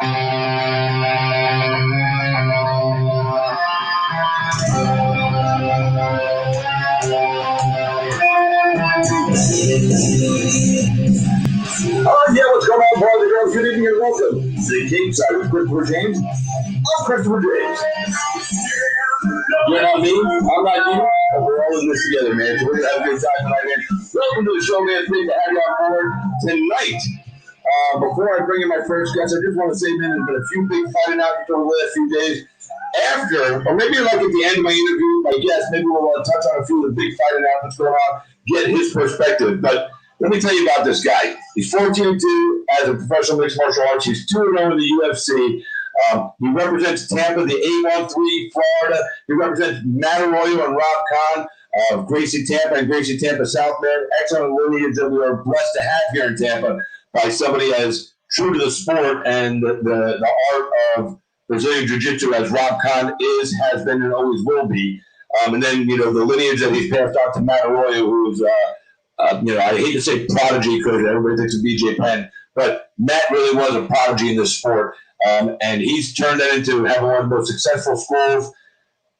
Yeah, what's going on, boys and girls? Good evening and welcome to the Cape Side with Christopher James. I'm Christopher James. You're not me. I'm not you. But we're all in this together, man. So we're going to have a good time tonight, man. Welcome to the show, man. Great to have you on board tonight. Before I bring in my first guest, I just want to say, man, there's been a few big fighting out over the last few days. After, or maybe like at the end of my interview, my guest, maybe we'll touch on a few of the big fighting out that's going on, get his perspective. But let me tell you about this guy. He's 14-2 as a professional mixed martial arts. He's 2-0 in the UFC. He represents Tampa, the 813 Florida. He represents Matt Arroyo and Rob Kahn of Gracie Tampa and Gracie Tampa South, man. Excellent lineage that we are blessed to have here in Tampa by somebody as true to the sport and the art of Brazilian Jiu-Jitsu as Rob Kahn is, has been, and always will be. And then, the lineage that he's passed on to Matt Arroyo, who's I hate to say prodigy because everybody thinks of BJ Penn, but Matt really was a prodigy in this sport. And he's turned that into having one of the most successful schools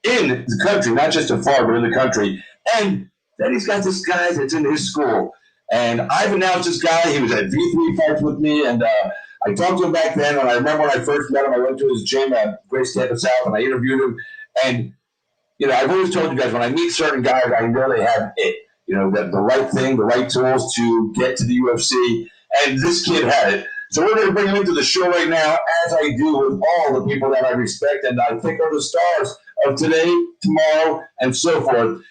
in the country, not just in Florida, but in the country. And then he's got this guy that's in his school. And I've announced this guy. He was at V3 fights with me, and I talked to him back then. And I remember when I first met him, I went to his gym at Grace Tampa South, and I interviewed him. And, I've always told you guys, when I meet certain guys, I know they have it. The right thing, the right tools to get to the UFC. And this kid had it. So we're going to bring him into the show right now, as I do with all the people that I respect and I think are the stars of today, tomorrow, and so forth.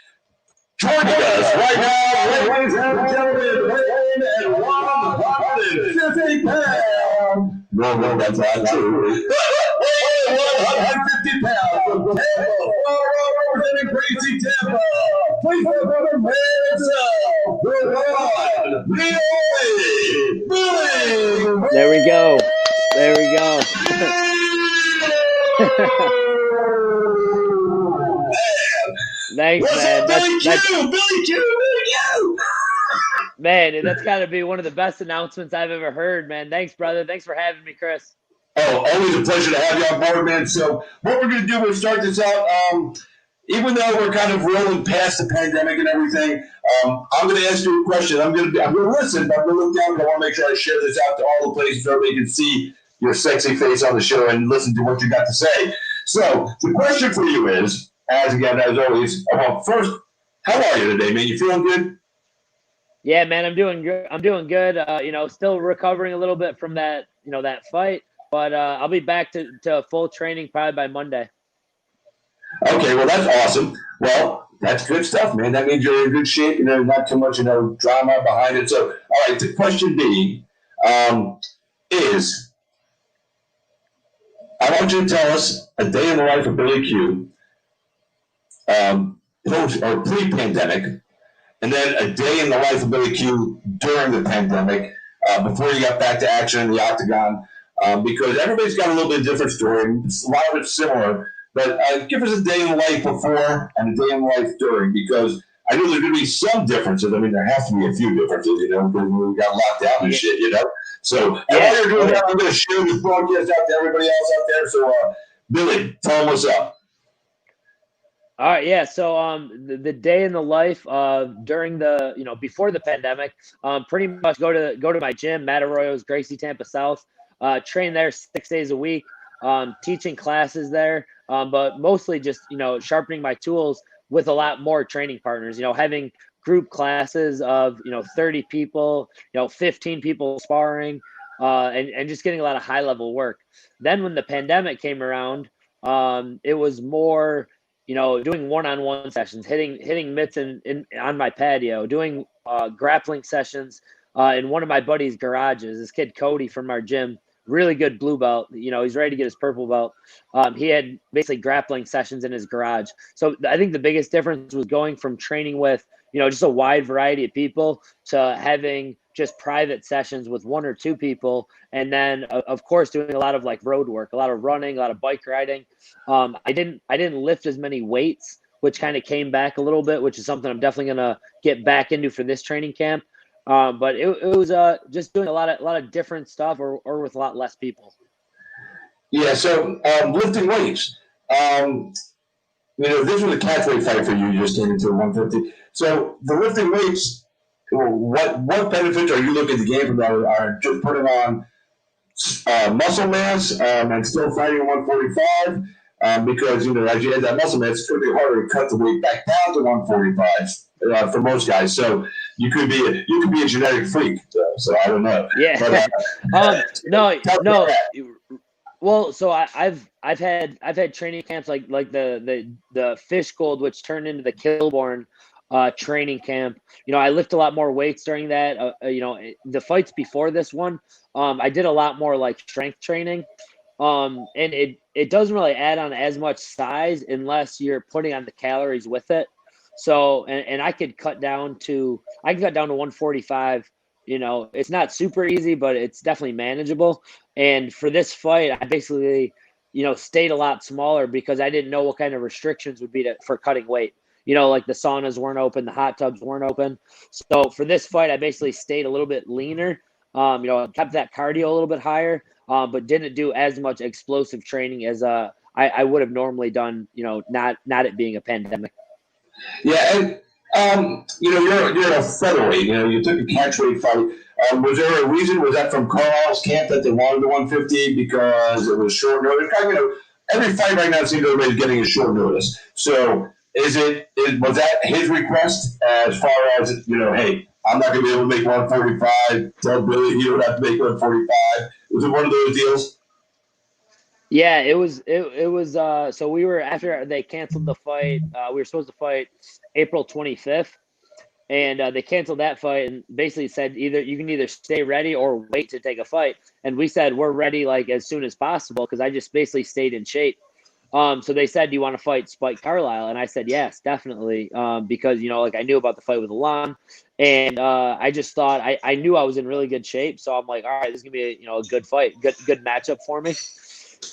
Joining us right now, ladies and gentlemen, weighing at 150 pounds. No, that's not true. 150 pounds from Tampa, representing Gracie Tampa. Please welcome the man himself, the one, Billy. There we go. Thanks, What's man. up, Billy Q? Man, that's got to be one of the best announcements I've ever heard, man. Thanks, brother. Thanks for having me, Chris. Oh, always a pleasure to have you on board, man. So what we're going to do, we'll start this out. Even though we're kind of rolling past the pandemic and everything, I'm going to ask you a question. I'm going to listen, but I'm going to look down, but I want to make sure I share this out to all the places so everybody can see your sexy face on the show and listen to what you got to say. So the question for you is, as always, first, how are you today, man? You feeling good? Yeah, man, I'm doing good. Still recovering a little bit from that, that fight, but I'll be back to full training probably by Monday. Okay, well, that's awesome. Well, that's good stuff, man. That means you're in good shape. Not too much, drama behind it. So, all right, the question being is, I want you to tell us a day in the life of Billy Q, post or pre-pandemic, and then a day in the life of Billy Q during the pandemic, before you got back to action in the octagon, because everybody's got a little bit different story. A lot of it's similar. But give us a day in life before and a day in life during, because I know there's going to be some differences. I mean, there has to be a few differences, because we got locked down and shit, So while you're doing that, I'm going to share this broadcast out to everybody else out there. So, Billy, tell them what's up. All right, yeah. So the day in the life during the before the pandemic, pretty much go to my gym, Matt Arroyo's Gracie Tampa South, train there 6 days a week, teaching classes there. But mostly just, sharpening my tools with a lot more training partners, having group classes of, 30 people, 15 people sparring, and just getting a lot of high level work. Then when the pandemic came around, it was more, doing one-on-one sessions, hitting mitts on my patio, doing grappling sessions in one of my buddy's garages. This kid, Cody, from our gym, really good blue belt. He's ready to get his purple belt. He had basically grappling sessions in his garage. So I think the biggest difference was going from training with, just a wide variety of people to having just private sessions with one or two people. And then of course, doing a lot of like road work, a lot of running, a lot of bike riding. I didn't lift as many weights, which kind of came back a little bit, which is something I'm definitely going to get back into for this training camp. But it was just doing a lot of different stuff or with a lot less people. Yeah, so lifting weights. Um, this was a catchweight fight for you. You just came into 150. So the lifting weights, what benefits are you looking to gain from that? Are just putting on muscle mass and still fighting at 145? Because as you add that muscle mass, it's going to be harder to cut the weight back down to 145 for most guys. So you could be a genetic freak. So I don't know. Yeah. But No, tell me about no. that. Well, so I've had training camps like the Fish Gold, which turned into the Kilborn training camp. I lift a lot more weights during that. The fights before this one, I did a lot more like strength training. And it doesn't really add on as much size unless you're putting on the calories with it. So and I can cut down to 145. It's not super easy, but it's definitely manageable. And for this fight, I basically, stayed a lot smaller because I didn't know what kind of restrictions would be for cutting weight. Like the saunas weren't open, the hot tubs weren't open. So for this fight, I basically stayed a little bit leaner. Kept that cardio a little bit higher, but didn't do as much explosive training as I would have normally done. Not it being a pandemic. Yeah, and you're a featherweight. You took a catchweight fight. Was there a reason? Was that from Carl's camp that they wanted the 150 because it was short notice? Every fight right now seems everybody's getting a short notice. So was that his request as far as hey, I'm not going to be able to make 145. Tell Billy you don't have to make 145. Was it one of those deals? Yeah, it was so we were after they canceled the fight, we were supposed to fight April 25th, and they canceled that fight and basically said either you can either stay ready or wait to take a fight. And we said we're ready like as soon as possible because I just basically stayed in shape. So they said, "Do you want to fight Spike Carlisle?" And I said, "Yes, definitely." Because like I knew about the fight with Alon, and I just thought I knew I was in really good shape. So I'm like, all right, this is gonna be a good fight, good matchup for me.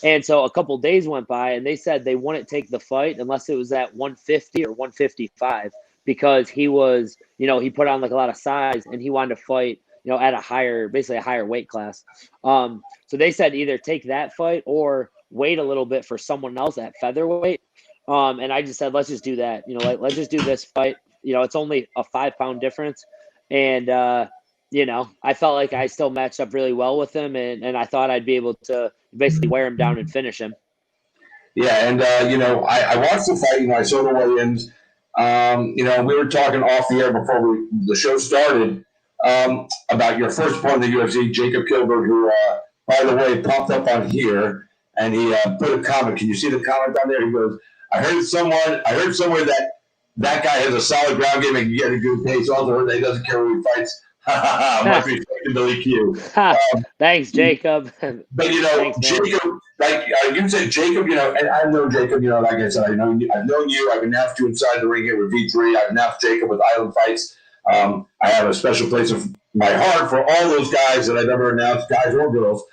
And so a couple days went by, and they said they wouldn't take the fight unless it was at 150 or 155 because he put on like a lot of size and he wanted to fight, at basically a higher weight class. So they said either take that fight or wait a little bit for someone else at featherweight. And I just said, let's just do that. Let's just do this fight. It's only a 5 pound difference. And, I felt like I still matched up really well with him, and I thought I'd be able to basically wear him down and finish him. Yeah, and I watched the fight. I saw the weigh-ins. We were talking off the air before the show started about your first opponent in the UFC, Jacob Kilburg, who, by the way, popped up on here and he put a comment. Can you see the comment down there? He goes, I heard somewhere that guy has a solid ground game and can get a good pace. Also heard that he doesn't care who he fights. Must be Billy Q. Thanks, Jacob. But Thanks, Jacob, like you said, Jacob, and I've known Jacob. Like I said, I've known you. I've announced you inside the ring here with V3. I've announced Jacob with Island Fights. I have a special place of my heart for all those guys that I've ever announced, guys or girls.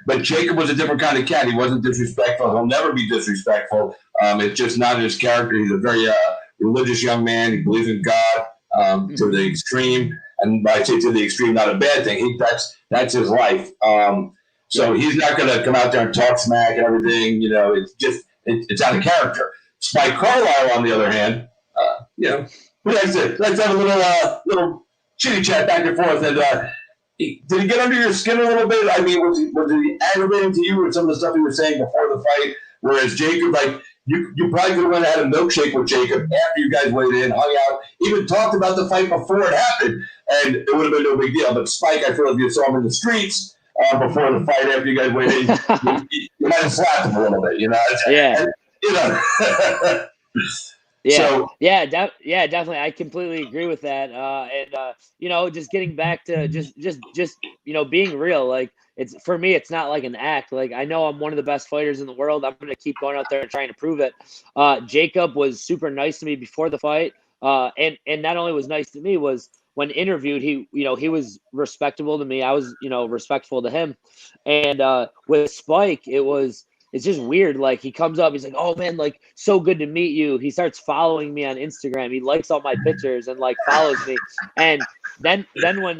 But Jacob was a different kind of cat. He wasn't disrespectful. He'll never be disrespectful. It's just not his character. He's a very religious young man. He believes in God to the extreme. And by I say to the extreme, not a bad thing. That's his life. So he's not going to come out there and talk smack and everything. It's just it's out of character. Spike Carlisle, on the other hand, let's have a little chitty chat back and forth. And did he get under your skin a little bit? I mean, was he aggravating to you with some of the stuff he was saying before the fight? Whereas Jacob, like you probably could have went and had a milkshake with Jacob after you guys weighed in, hung out, even talked about the fight before it happened, and it would have been no big deal. But Spike, I feel like you saw him in the streets before the fight after you guys weighed in. You might have slapped him a little bit, Yeah. And, Yeah, so, definitely. I completely agree with that. And just getting back to just being real. Like it's for me, it's not like an act. Like I know I'm one of the best fighters in the world. I'm gonna keep going out there and trying to prove it. Jacob was super nice to me before the fight. And not only was nice to me, was when interviewed, he was respectable to me. I was respectful to him. And with Spike, it's just weird. Like he comes up, he's like, "Oh man, like so good to meet you." He starts following me on Instagram. He likes all my pictures and like follows me. And then when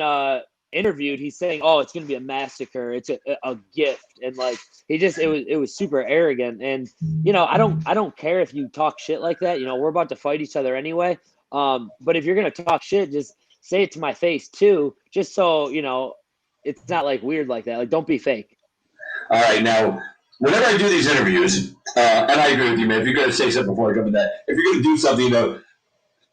interviewed, he's saying, "Oh, it's gonna be a massacre. It's a gift," and like it was super arrogant. And I don't care if you talk shit like that. We're about to fight each other anyway. But if you're gonna talk shit, just say it to my face too, just so it's not like weird like that. Like, don't be fake. All right, now whenever I do these interviews, and I agree with you, man. If you're gonna say something before I come to that, if you're gonna do something,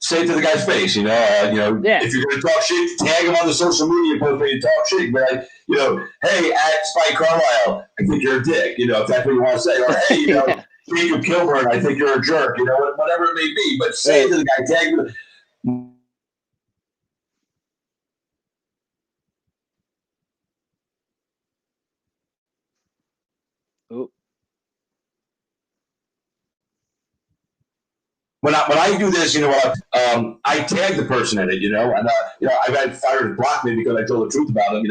say it to the guy's face. Yeah. If you're going to talk shit, tag him on the social media post where you talk shit. But hey, at Spike Carlisle, I think you're a dick. If that's what you want to say, or hey, Yeah. Jacob Kilburn, I think you're a jerk. Whatever it may be. But say it to the guy, tag him. Oh. When I do this, I tag the person in it, and I've had fighters block me because I told the truth about him.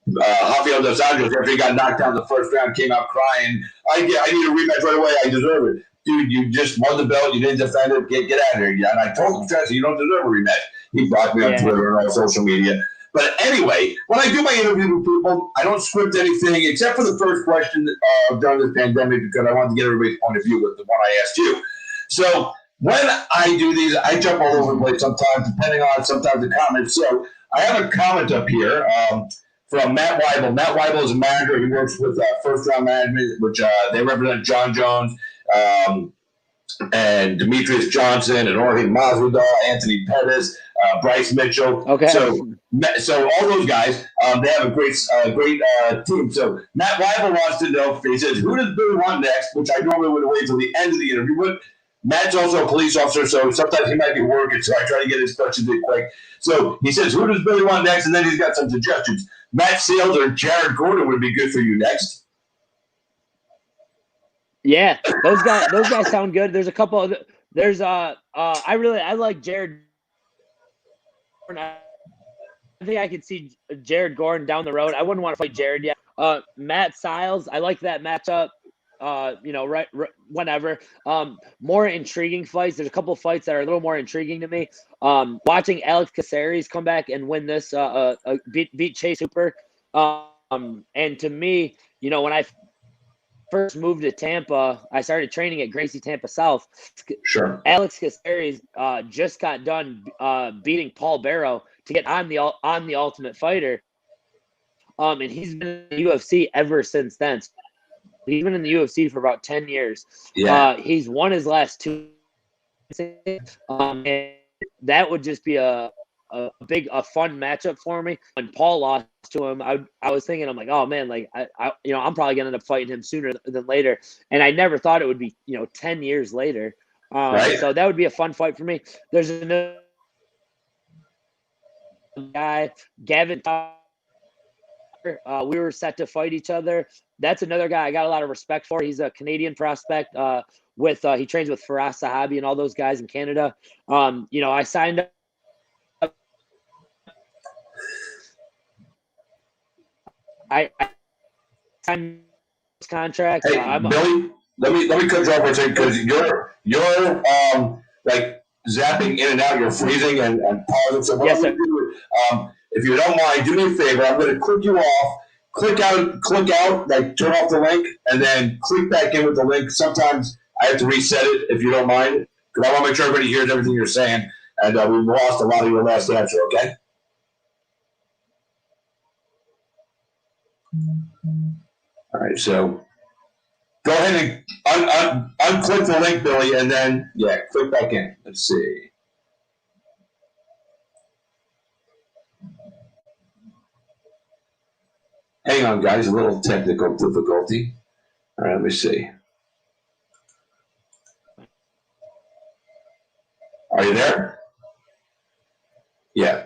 Rafael dos Anjos, after he got knocked down the first round, came out crying. I need a rematch right away. I deserve it, dude. You just won the belt. You didn't defend it. Get out of here. Yeah, and I told him, Tracy, you don't deserve a rematch. He blocked me on Twitter and all social media. But anyway, when I do my interviews with people, I don't script anything except for the first question during this pandemic because I wanted to get everybody's point of view with the one I asked you. So when I do these, I jump all over the place sometimes, depending on sometimes the comments. So I have a comment up here from Matt Weibel. Matt Weibel is a manager. He works with First Round Management, which they represent John Jones and Demetrius Johnson and Jorge Masvidal, Anthony Pettis, Bryce Mitchell. Okay. So all those guys, they have a great team. So Matt Weibel wants to know, he says, who does Billy want next? Which I normally would wait till the end of the interview, but Matt's also a police officer, so sometimes he might be working, so I try to get his questions in quick. So he says, who does Billy want next? And then he's got some suggestions. Matt Sales or Jared Gordon would be good for you next. Yeah, those guys sound good. There's a couple of I like Jared. I think I could see Jared Gordon down the road. I wouldn't want to fight Jared yet. Matt Siles, I like that matchup. Right, whenever. More intriguing fights. There's a couple of fights that are a little more intriguing to me. Watching Alex Caceres come back and win this, beat Chase Hooper. And to me, when I first moved to Tampa, I started training at Gracie Tampa South. Sure. Alex Caceres just got done beating Paul Barrow to get on the Ultimate Fighter. And he's been in the UFC ever since then. He's been in the UFC for about 10 years. Yeah. He's won his last two. And that would just be a fun matchup for me. When Paul lost to him, I was thinking, I'm like, oh man, like I'm probably gonna end up fighting him sooner than later. And I never thought it would be 10 years later. Right. So that would be a fun fight for me. There's another guy, Gavin. We were set to fight each other. That's another guy I got a lot of respect for. He's a Canadian prospect. He trains with Faraz Sahabi and all those guys in Canada. I signed up. I signed this contract. Hey, Billy, let me cut you off for a second because you're like zapping in and out. You're freezing and pausing. So what yes, I'm going to do, if you don't mind, do me a favor. I'm going to click you off. Click out, like turn off the link, and then click back in with the link. Sometimes I have to reset it if you don't mind, because I want to make sure everybody hears everything you're saying. And we've lost a lot of your last answer, okay? All right, so go ahead and unclick the link, Billy, and then, click back in. Let's see. Hang on, guys, a little technical difficulty. All right, let me see. Are you there? Yeah.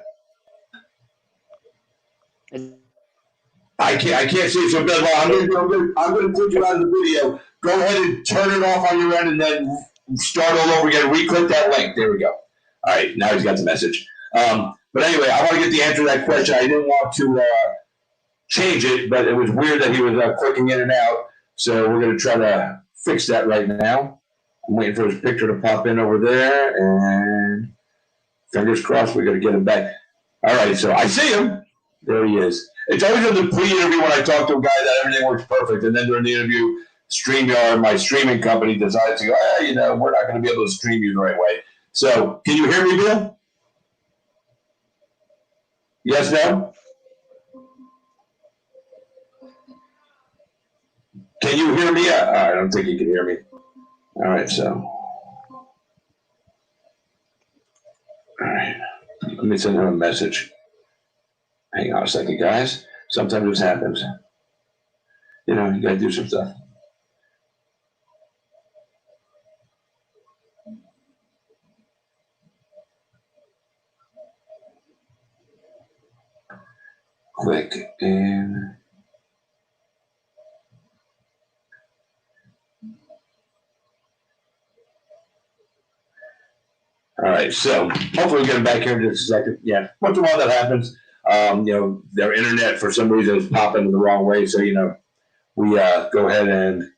I can't see it. So, Bill, I'm going to put you out of the video. Go ahead and turn it off on your end, and then start all over again. Re-click that link. There we go. All right, now he's got the message. But anyway, I want to get the answer to that question. I didn't want to change it, but it was weird that he was clicking in and out. So we're going to try to fix that right now. I'm waiting for his picture to pop in over there, and fingers crossed we're going to get him back. All right, so I see him. There he is. It's always in the pre-interview when I talk to a guy that everything works perfect, and then during the interview, StreamYard, my streaming company, decides to go, we're not going to be able to stream you the right way. So, can you hear me, Bill? Yes, no? Can you hear me? I don't think you can hear me. All right, so. All right. Let me send him a message. Hang on a second, guys. Sometimes this happens. You got to do some stuff. Click and. All right, so hopefully we'll get them back here in just a second. Yeah, once in a while that happens. Their internet for some reason is popping in the wrong way, so we go ahead and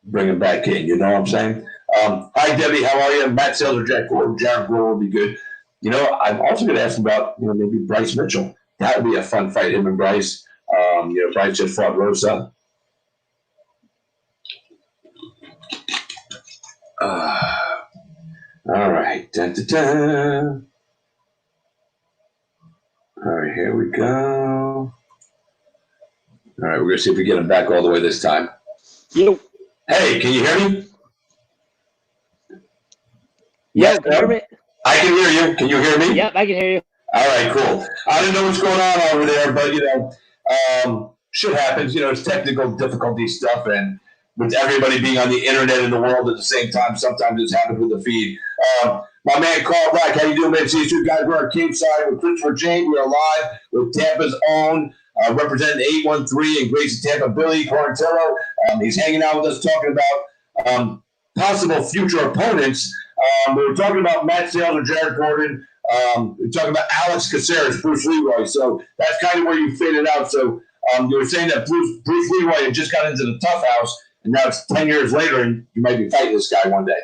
bring them back in. You know what I'm saying? Hi Debbie, how are you? Matt Sales or Jack Gordon? Jared Gordon would be good. I'm also going to ask about maybe Bryce Mitchell. That would be a fun fight, him and Bryce. Bryce just fought Rosa. All right. Dun, dun, dun. All right, here we go. All right, we're going to see if we get him back all the way this time. Yo. Hey, can you hear me? Yes, can you hear me? I can hear you. Can you hear me? Yep, I can hear you. All right, cool. I don't know what's going on over there, but, shit happens. It's technical difficulty stuff, and with everybody being on the internet in the world at the same time, sometimes it's happened with the feed. My man Carl Black, how you doing, man? See you two guys. We're on Cape-Side with Christopher James. We are live with Tampa's own, representing 813 in Gracie, Tampa, Billy Quarantillo. He's hanging out with us talking about possible future opponents. We were talking about Matt Sales or Jared Gordon. We're talking about Alex Caceres, Bruce Leroy. So that's kind of where you faded out. So you were saying that Bruce Leroy had just got into the tough house, and now it's 10 years later, and you might be fighting this guy one day.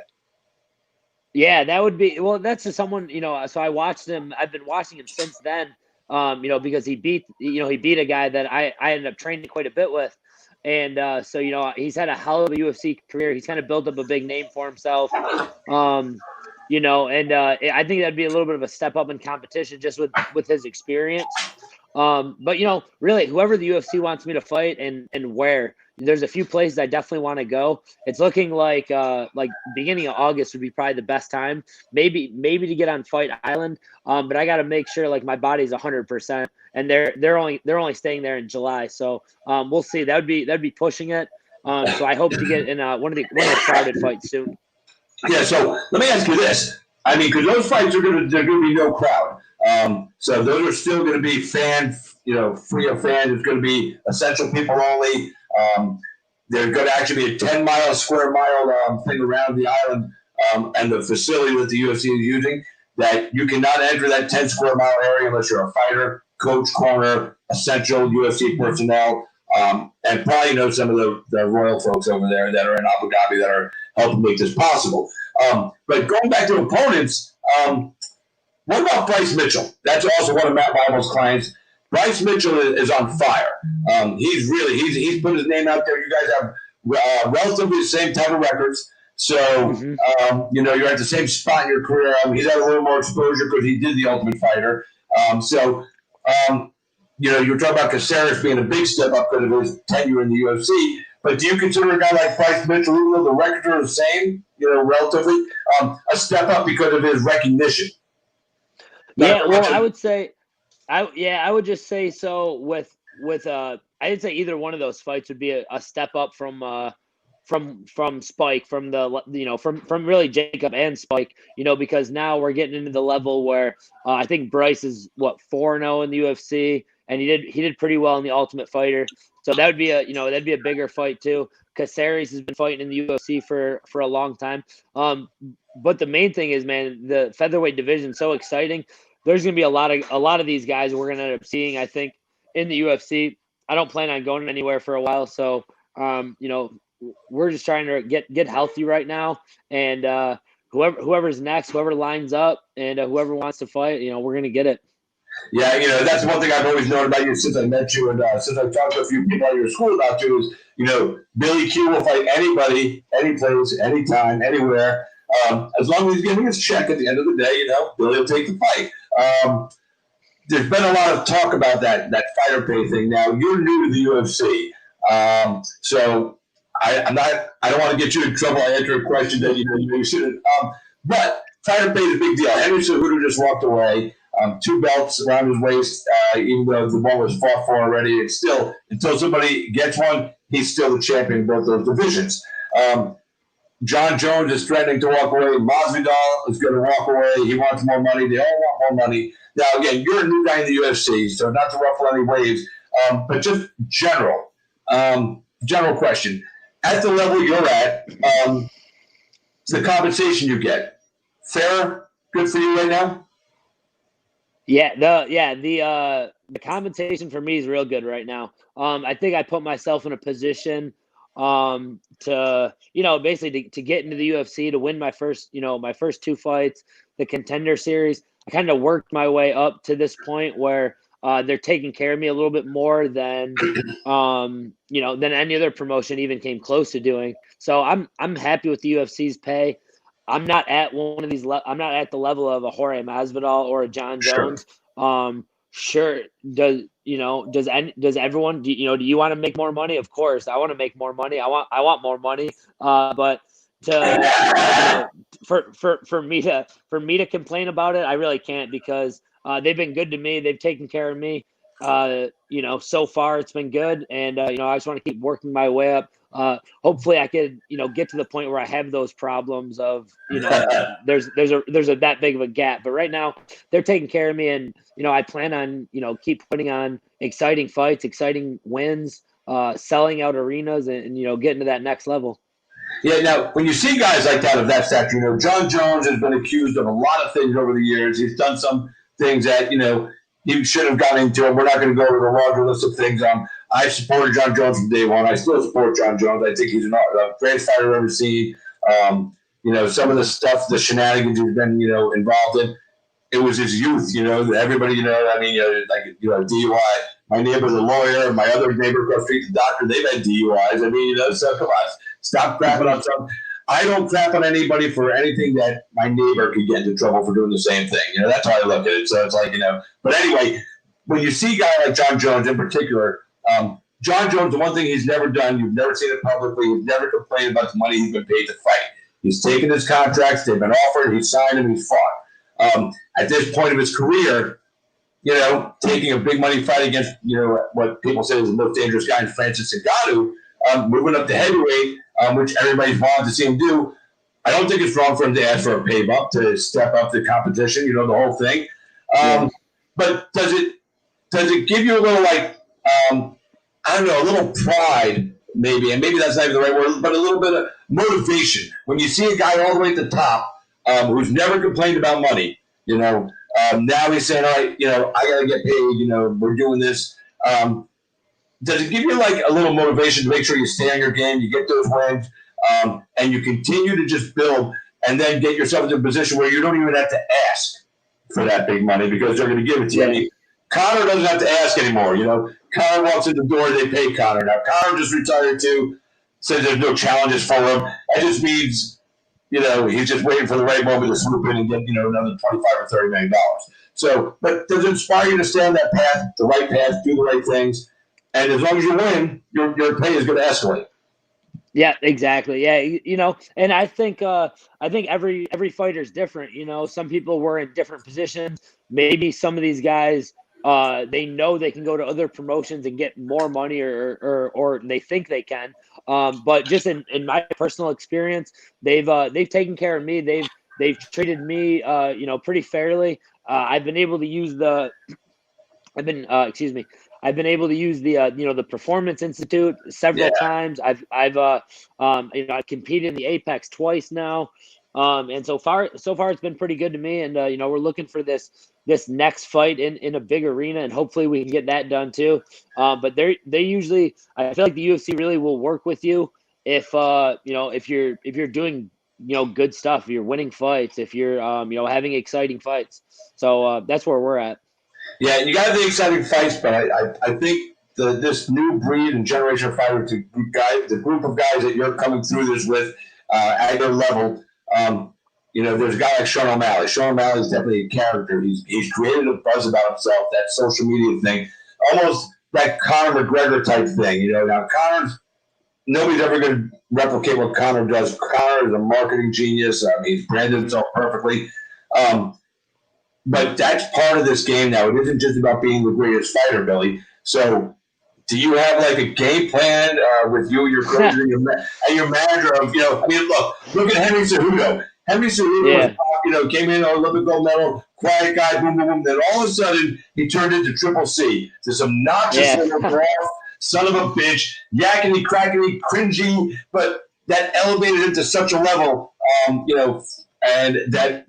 Yeah, that would be that's just someone, so I watched him. I've been watching him since then, because he beat a guy that I ended up training quite a bit with. And so, he's had a hell of a UFC career. He's kind of built up a big name for himself. I think that'd be a little bit of a step up in competition just with his experience. But really, whoever the UFC wants me to fight and where, there's a few places I definitely want to go. It's looking like beginning of August would be probably the best time. Maybe to get on Fight Island. But I got to make sure my body's 100%, and they're only staying there in July. So we'll see. That'd be pushing it. So I hope to get in one of the crowded fights soon. Yeah. So let me ask you this. I mean, because those fights they're going to be no crowd. So those are still going to be free of fans. It's going to be essential people only. There's going to actually be a 10 square mile thing around the island and the facility that the UFC is using that you cannot enter that 10 square mile area unless you're a fighter, coach, corner, essential UFC personnel, and probably some of the royal folks over there that are in Abu Dhabi that are helping make this possible. But going back to opponents, what about Bryce Mitchell? That's also one of Matt Bible's clients. Bryce Mitchell is on fire. He's put his name out there. You guys have relatively the same type of records. So, you're at the same spot in your career. He's had a little more exposure because he did The Ultimate Fighter. You're talking about Caceres being a big step up because of his tenure in the UFC. But do you consider a guy like Bryce Mitchell, even though the records are the same, relatively, a step up because of his recognition? Yeah, well, I would say, I would just say so with I'd say either one of those fights would be a step up from Spike, from from really Jacob and Spike, because now we're getting into the level where I think Bryce is 4-0 in the UFC, and he did pretty well in the Ultimate Fighter. So that would be that'd be a bigger fight too. Caceres has been fighting in the UFC for a long time. But the main thing is, man, the featherweight division is so exciting. There's going to be a lot of these guys we're going to end up seeing, I think, in the UFC. I don't plan on going anywhere for a while, so we're just trying to get healthy right now, and whoever's next, whoever lines up, and whoever wants to fight, we're going to get it. Yeah, that's one thing I've always known about you since I met you, and since I've talked to a few people at your school about you, is Billy Q will fight anybody, any place, anytime, anywhere, as long as he's getting his check at the end of the day. Billy will take the fight. Um, there's been a lot of talk about that fighter pay thing. Now you're new to the UFC, so I don't want to get you in trouble. I answer a question that you shouldn't. But fighter pay is a big deal. Henry Cejudo just walked away. Two belts around his waist, even though the one was fought for already. It's still, until somebody gets one, he's still the champion in both those divisions. John Jones is threatening to walk away. Masvidal is going to walk away. He wants more money. They all want more money. Now, again, you're a new guy in the UFC, so not to ruffle any waves, but just general question. At the level you're at, the compensation you get, fair, good for you right now? Yeah, the compensation for me is real good right now. I think I put myself in a position to basically to get into the UFC, to win my first two fights, the Contender Series. I kind of worked my way up to this point where they're taking care of me a little bit more than than any other promotion even came close to doing. So I'm happy with the UFC's pay. I'm not at one of these. I'm not at the level of a Jorge Masvidal or a John Jones. Sure. Does everyone? Do you want to make more money? Of course, I want to make more money. I want more money. But for me to complain about it, I really can't, because they've been good to me. They've taken care of me. So far it's been good, and I just want to keep working my way up. Hopefully I could, get to the point where I have those problems of, there's that big of a gap. But right now they're taking care of me, and I plan on, keep putting on exciting fights, exciting wins, selling out arenas, and getting to that next level. Yeah, now, when you see guys like that of that stature, John Jones has been accused of a lot of things over the years. He's done some things that, he should have gotten into, and we're not going to go over the longer list of things. I supported John Jones from day one. I still support John Jones. I think he's the greatest fighter I've ever seen. Some of the stuff, the shenanigans he's been, involved in, it was his youth, everybody, DUI. My neighbor's a lawyer. My other neighbor across the street's a doctor. They've had DUIs. So come on, stop crapping on something. I don't crap on anybody for anything that my neighbor could get into trouble for doing the same thing. That's how I look at it. So it's like, but anyway, when you see a guy like John Jones in particular, John Jones, the one thing he's never done, you've never seen it publicly, he's never complained about the money he's been paid to fight. He's taken his contracts, they've been offered, he's signed them, he's fought. At this point of his career, taking a big money fight against, what people say is the most dangerous guy in Francis Ngannou, moving up to heavyweight, which everybody's wanted to see him do. I don't think it's wrong for him to ask for a pay bump, to step up the competition, the whole thing. But does it give you a little, like, I don't know, a little pride, maybe, and maybe that's not even the right word, but a little bit of motivation when you see a guy all the way at the top, who's never complained about money, now he's saying, all right, I got to get paid, we're doing this. Does it give you like a little motivation to make sure you stay on your game, you get those wins, and you continue to just build, and then get yourself into a position where you don't even have to ask for that big money because they're going to give it to you? I mean, Conor doesn't have to ask anymore. Conor walks in the door, they pay Conor. Now, Conor just retired too, says there's no challenges for him. That just means, he's just waiting for the right moment to swoop in and get, another $25 or $30 million. So, but does it inspire you to stay on that path, the right path, do the right things? And as long as you win, your pay is going to escalate. Yeah, exactly. Yeah, and I think every fighter is different. Some people were in different positions. Maybe some of these guys, they know they can go to other promotions and get more money, or they think they can. But just in my personal experience, they've taken care of me. They've treated me, pretty fairly. I've been able to use I've been able to use the Performance Institute several times. I've competed in the Apex twice now, and so far it's been pretty good to me. And we're looking for this next fight in a big arena, and hopefully we can get that done too. But they usually, I feel like the UFC really will work with you if if you're doing good stuff, if you're winning fights, if you're having exciting fights. So that's where we're at. Yeah, you got the exciting fights, but I think this new breed and generation of fighters, the group of guys that you're coming through this with at your level, there's a guy like Sean O'Malley. Sean O'Malley is definitely a character. He's created a buzz about himself, that social media thing, almost that Conor McGregor type thing. Now Conor's nobody's ever going to replicate what Conor does. Conor is a marketing genius. He's branded himself perfectly. But that's part of this game now. It isn't just about being the greatest fighter, Billy. So, do you have like a game plan with you, your coach, and your manager? Look at Henry Cejudo. Henry Cejudo came in on Olympic gold medal, quiet guy, boom, boom, boom. Then all of a sudden, he turned into Triple C. To some noxious little dwarf, son of a bitch, yakety, crackety, cringy, but that elevated him to such a level, and that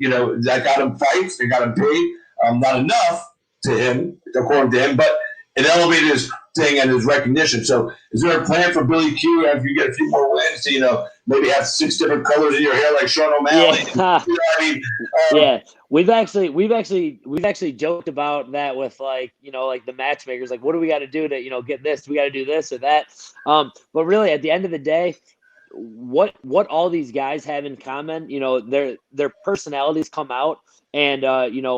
got him fights, it got him paid. Not enough to him, according to him, but it elevated his thing and his recognition. So, is there a plan for Billy Q after you get a few more wins to maybe have 6 different colors in your hair like Sean O'Malley? Yeah. You know what I mean? Yeah, we've actually joked about that with like the matchmakers. Like, what do we got to do to get this? Do we got to do this or that? But really, at the end of the day, what all these guys have in common, their personalities come out, and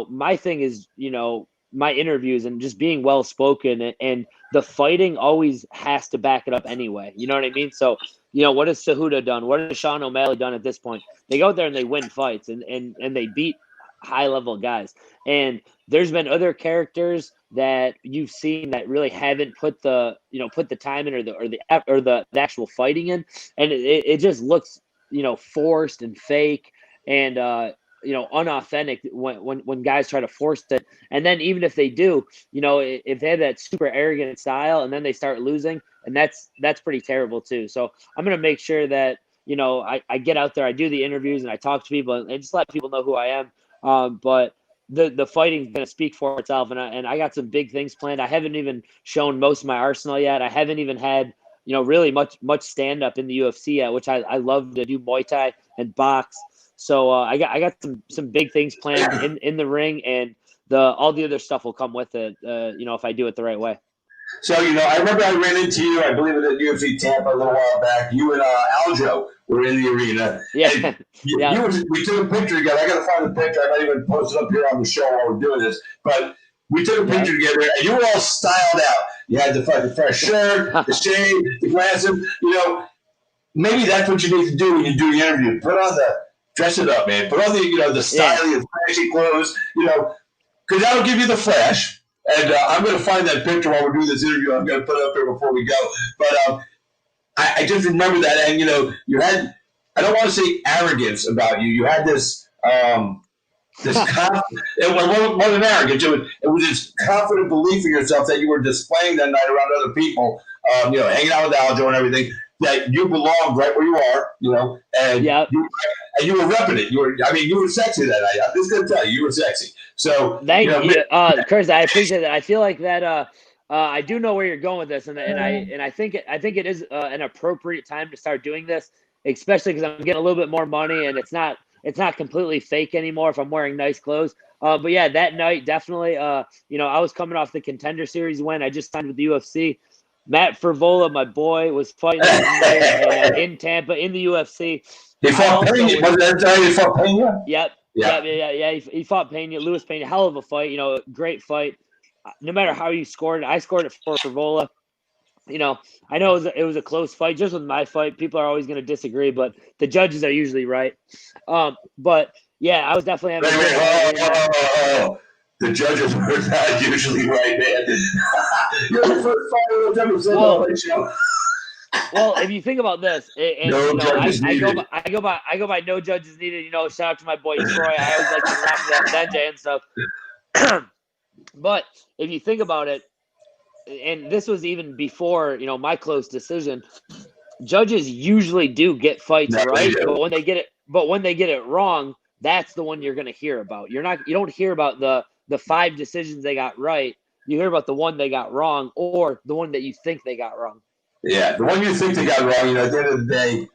my thing is my interviews and just being well spoken, and the fighting always has to back it up anyway. You know what I mean? So what has Cejudo done? What has Sean O'Malley done at this point? They go out there and they win fights, and they beat high level guys. And there's been other characters that you've seen that really haven't put the time in or the actual fighting in, and it just looks forced and fake and unauthentic when guys try to force it. And then even if they do, if they have that super arrogant style and then they start losing, and that's pretty terrible too. So I'm gonna make sure that I get out there, I do the interviews, and I talk to people and just let people know who I am. But the fighting's going to speak for itself, and I got some big things planned. I haven't even shown most of my arsenal yet. I haven't even had really much stand up in the UFC yet, which I love to do Muay Thai and box. So I got some big things planned in the ring, and all the other stuff will come with it. If I do it the right way. So, I remember I ran into you, I believe, at the UFC Tampa a little while back. You and Aljo were in the arena. Yeah. We took a picture together. I got to find the picture. I might even post it up here on the show while we're doing this. But we took a picture together, and you were all styled out. You had the fucking fresh shirt, the shade, the glasses. Maybe that's what you need to do when you do the interview. Dress it up, man. Put on the styling and flashy clothes, because that'll give you the flash. And I'm going to find that picture while we're doing this interview. I'm going to put it up there before we go. But I just remember that. And, you had, I don't want to say arrogance about you. You had this confidence. It wasn't arrogance. It was this confident belief in yourself that you were displaying that night around other people, hanging out with Aljo and everything, that you belonged right where you are, and you were repping it. You were sexy that night. I'm just going to tell you were sexy. So thank you, Chris. I appreciate that. I feel like that. I do know where you're going with this, and I think it is an appropriate time to start doing this, especially because I'm getting a little bit more money, and it's not completely fake anymore if I'm wearing nice clothes. But yeah, that night definitely. I was coming off the Contender Series win. I just signed with the UFC. Matt Favola, my boy, was fighting in Tampa in the UFC. He fought Pena. He fought Pena? Yep. Yeah. He fought Pena, Luis Pena. Hell of a fight. Great fight. No matter how you scored it, I scored it for Favola. I know it was a close fight. Just with my fight, people are always going to disagree, but the judges are usually right. But yeah, I was definitely having. The judges were not usually right, man. You're the first fighter that's ever said on the show. Well, if you think about this, and, I go by no judges needed. Shout out to my boy Troy. I always like to laugh at that Benja and stuff. But if you think about it, and this was even before my close decision, judges usually do get fights right, but when they get it wrong, that's the one you're going to hear about. You don't hear about the 5 decisions they got right. You hear about the one they got wrong, or the one that you think they got wrong. Yeah, the one you think they got wrong. At the end of the day,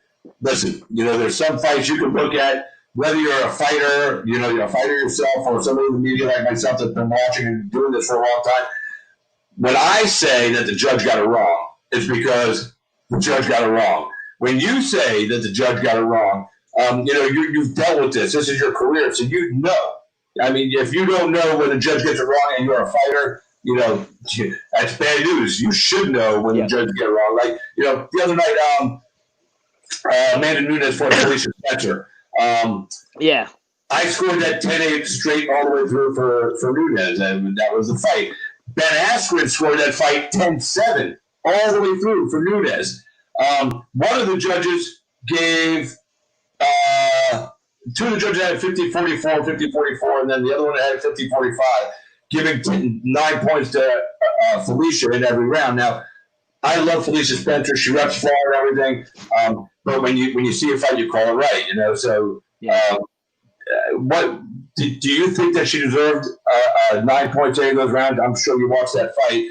listen. There's some fights you can look at whether you're a fighter, you're a fighter yourself, or somebody in the media like myself that's been watching and doing this for a long time, when I say that the judge got it wrong, it's because the judge got it wrong. When you say that the judge got it wrong, you've dealt with this. This is your career, so you know. I mean, if you don't know when the judge gets it wrong and you're a fighter, that's bad news. You should know when the judge gets it wrong. Like, the other night, Amanda Nunes fought Felicia Spencer. I scored that 10-8 straight all the way through for Nunes, and that was the fight. Ben Askren scored that fight 10-7 all the way through for Nunes. One of the judges gave two of the judges had 50-44, 50-44, and then the other one had 50-45, giving 9 points to Felicia in every round. Now, I love Felicia Spencer. She reps far and everything. But when you see a fight, you call it right. So what do you think that she deserved 9 points in those rounds? I'm sure you watched that fight.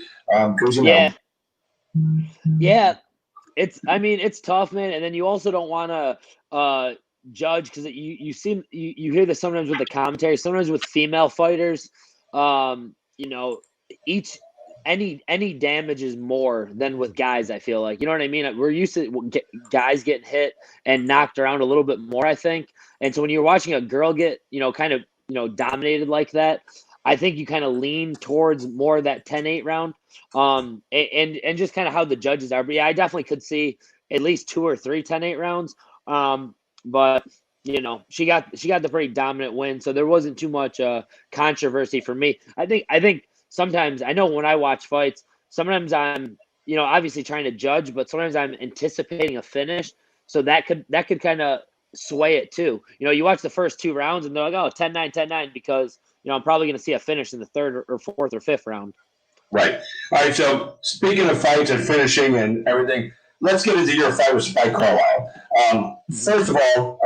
Yeah. It's tough, man. And then you also don't want to judge because you hear this sometimes with the commentary, sometimes with female fighters. Any damage is more than with guys. I feel like, you know what I mean? We're used to guys getting hit and knocked around a little bit more, I think. And so when you're watching a girl get, kind of, dominated like that, I think you kind of lean towards more of that 10-8 round. And just kind of how the judges are. But yeah, I definitely could see at least 2 or 3 10-8 rounds. But she got the pretty dominant win, so there wasn't too much controversy for me. I think sometimes, I know when I watch fights, sometimes I'm obviously trying to judge, but sometimes I'm anticipating a finish, so that could kind of sway it too. You watch the first 2 rounds and they're like, oh, 10-9, 10-9, because I'm probably going to see a finish in the 3rd or 4th or 5th round. Right. All right. So speaking of fights and finishing and everything, let's get into your fight with Spike Carlisle. First of all,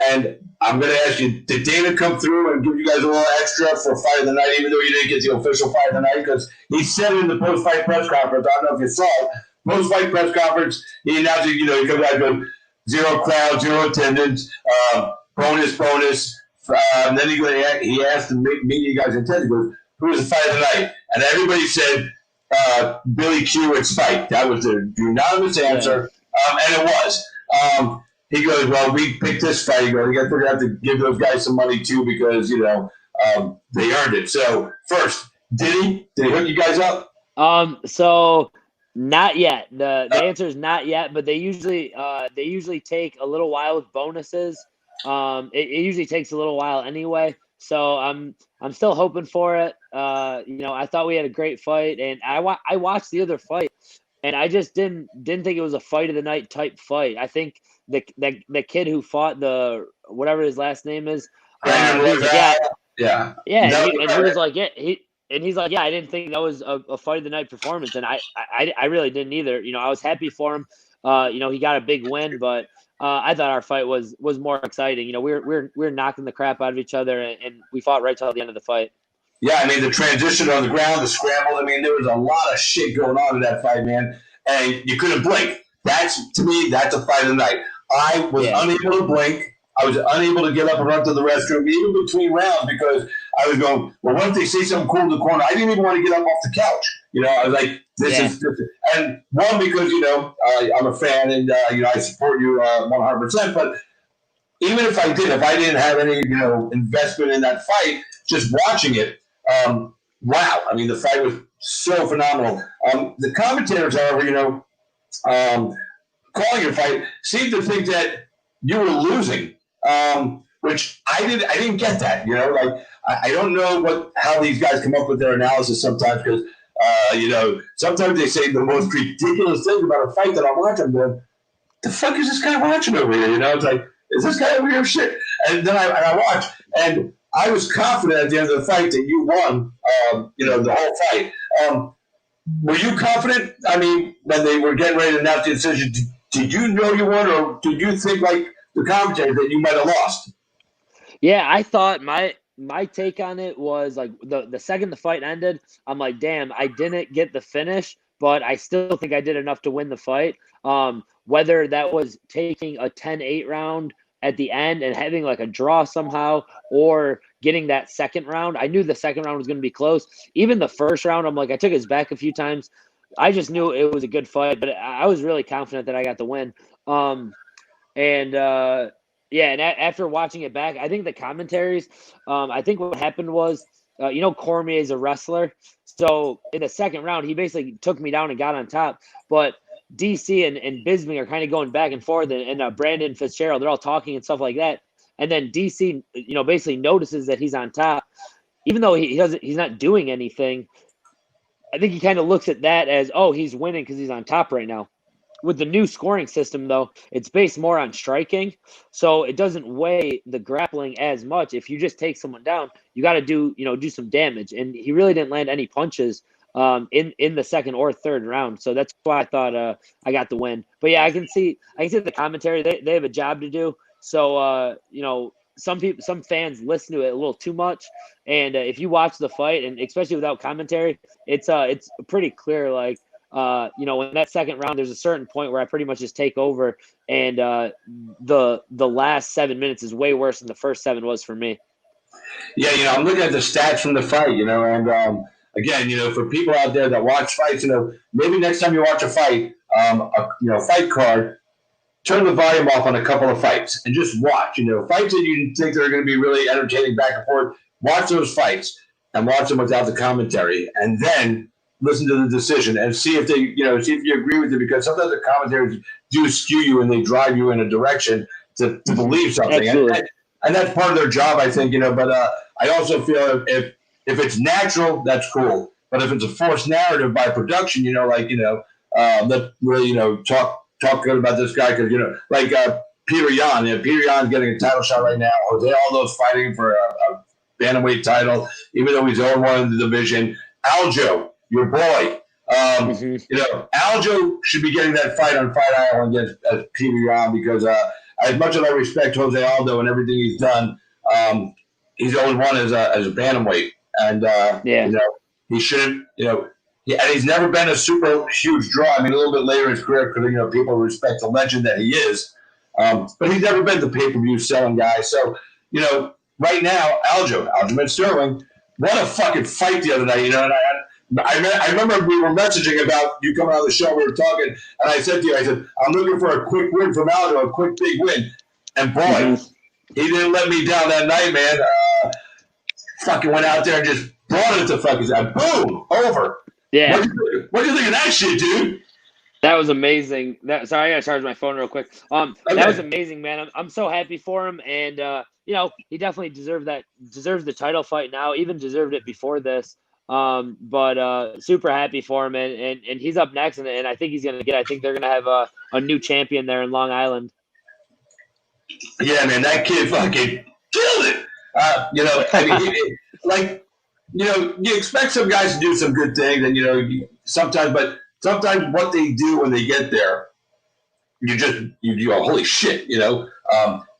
and I'm going to ask you, did David come through and give you guys a little extra for fight of the night, even though you didn't get the official fight of the night? Because he said it in the post-fight press conference. I don't know if you saw it. Post-fight press conference, he announced, he comes out and goes, 0 crowd, 0 attendance, bonus. And then he asked the media guys in attendance, he goes, who was the fight of the night? And everybody said Billy Q fight. That was the unanimous answer, and it was. He goes, well, we picked this fight. He goes, we're going to have to give those guys some money too because, they earned it. So first, did he hook you guys up? So not yet. The answer is not yet, but they usually take a little while with bonuses. It usually takes a little while anyway. So I'm still hoping for it. I thought we had a great fight, and I watched the other fight, and I just didn't think it was a fight of the night type fight. I think the kid who fought whatever his last name is, he was like, he's like, I didn't think that was a fight of the night performance, and I really didn't either. I was happy for him. He got a big win, but I thought our fight was more exciting. We're knocking the crap out of each other, and we fought right till the end of the fight. Yeah, the transition on the ground, the scramble. There was a lot of shit going on in that fight, man, and you couldn't blink. To me, that's a fight of the night. I was unable to blink. I was unable to get up and run to the restroom, even between rounds, because I was going, well, what if they say something cool in the corner? I didn't even want to get up off the couch. I was like, this is – and one, because, I'm a fan and, I support you 100%. But even if I didn't have any, investment in that fight, just watching it, wow. The fight was so phenomenal. The commentators, however, calling your fight seemed to think that you were losing. Which I didn't get that, I don't know how these guys come up with their analysis sometimes, because, sometimes they say the most ridiculous things about a fight that I'm watching. I'm going, the fuck is this guy watching over here? It's like, is this guy over here shit? And then I watched, and I was confident at the end of the fight that you won, the whole fight. Were you confident? When they were getting ready to announce the decision, did you know you won, or did you think, like the commentator, that you might have lost? Yeah, I thought my take on it was like the second the fight ended, I'm like, damn, I didn't get the finish, but I still think I did enough to win the fight. Whether that was taking a 10-8 round at the end and having like a draw somehow or getting that second round. I knew the second round was going to be close. Even the first round, I'm like, I took his back a few times. I just knew it was a good fight, but I was really confident that I got the win. And yeah, and after watching it back, I think the commentaries, I think what happened was, Cormier is a wrestler. So in the second round, he basically took me down and got on top. But DC and Bisbing are kind of going back and forth, and Brandon Fitzgerald, they're all talking and stuff like that. And then DC, basically notices that he's on top, even though he's not doing anything. I think he kind of looks at that as, oh, he's winning because he's on top right now. With the new scoring system, though, it's based more on striking, so it doesn't weigh the grappling as much. If you just take someone down, you got to do some damage, and he really didn't land any punches in the second or third round. So that's why I thought I got the win. But yeah, I can see the commentary. They have a job to do. So some fans listen to it a little too much, and if you watch the fight, and especially without commentary, it's pretty clear. Like in that second round, there's a certain point where I pretty much just take over, and the last 7 minutes is way worse than the first 7 was for me. Yeah, I'm looking at the stats from the fight, and again, for people out there that watch fights, maybe next time you watch a fight, fight card, turn the volume off on a couple of fights and just watch. Fights that you think are going to be really entertaining back and forth. Watch those fights and watch them without the commentary, and then listen to the decision and see if see if you agree with it, because sometimes the commentaries do skew you and they drive you in a direction to believe something. And that's part of their job, I think. But I also feel if it's natural, that's cool. But if it's a forced narrative by production, let's really talk good about this guy, because like Peter Yan. Peter Yan's getting a title shot right now. Jose Aldo's fighting for a bantamweight title, even though he's 0-1 in the division. Aljo, your boy. Aljo should be getting that fight on Fight Island against Peter Yan, because as much as I respect Jose Aldo and everything he's done, he's 0-1 as a bantamweight, and he shouldn't. And he's never been a super huge draw. I mean, a little bit later in his career, because people respect the legend that he is, but he's never been the pay-per-view selling guy. So right now, Aljamain Sterling, what a fucking fight the other night. And I remember we were messaging about you coming on the show. We were talking, and I said to you, I'm looking for a quick win from Aldo, a quick big win. And boy, he didn't let me down that night, man. Fucking went out there and just brought it to fucking boom, over. Yeah. What do you think of that shit, dude? That was amazing. Sorry, I gotta charge my phone real quick. Okay. That was amazing, man. I'm so happy for him, and he definitely deserves the title fight now. Even deserved it before this. But super happy for him, and he's up next, and I think he's gonna get. I think they're gonna have a new champion there in Long Island. Yeah, man, that kid fucking killed it. You expect some guys to do some good things, and sometimes what they do when they get there, you go, holy shit,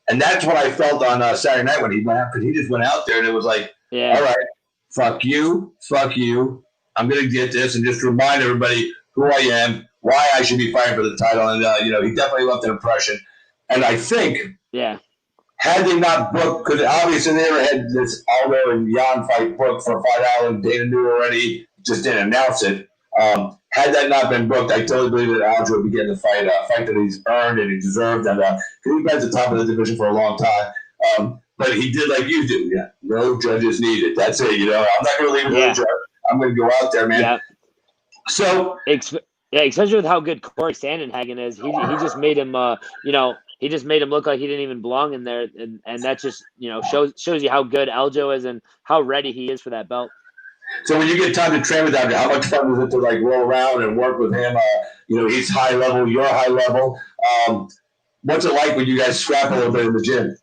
and that's what I felt on Saturday night when he went out, because he just went out there and it was like, all right, fuck you, I'm gonna get this, and just remind everybody who I am, why I should be fighting for the title, and he definitely left an impression, and I think had they not booked, because obviously they never had this Aldo and Yan fight booked for Fight Island. Dana knew already, just didn't announce it. Had that not been booked, I totally believe that Aldo would begin the fight, a fight that he's earned and he deserved, and he's been at the top of the division for a long time. But he did like you do. Yeah, no judges needed. That's it. I'm not going to leave it to the judge. I'm going to go out there, man. Yeah. So especially with how good Corey Sandhagen is, he just made him. He just made him look like he didn't even belong in there, and that just shows you how good Aljo is and how ready he is for that belt. So when you get time to train with Aljo, how much fun is it to roll around and work with him? He's high level, you're high level. What's it like when you guys scrap a little bit in the gym?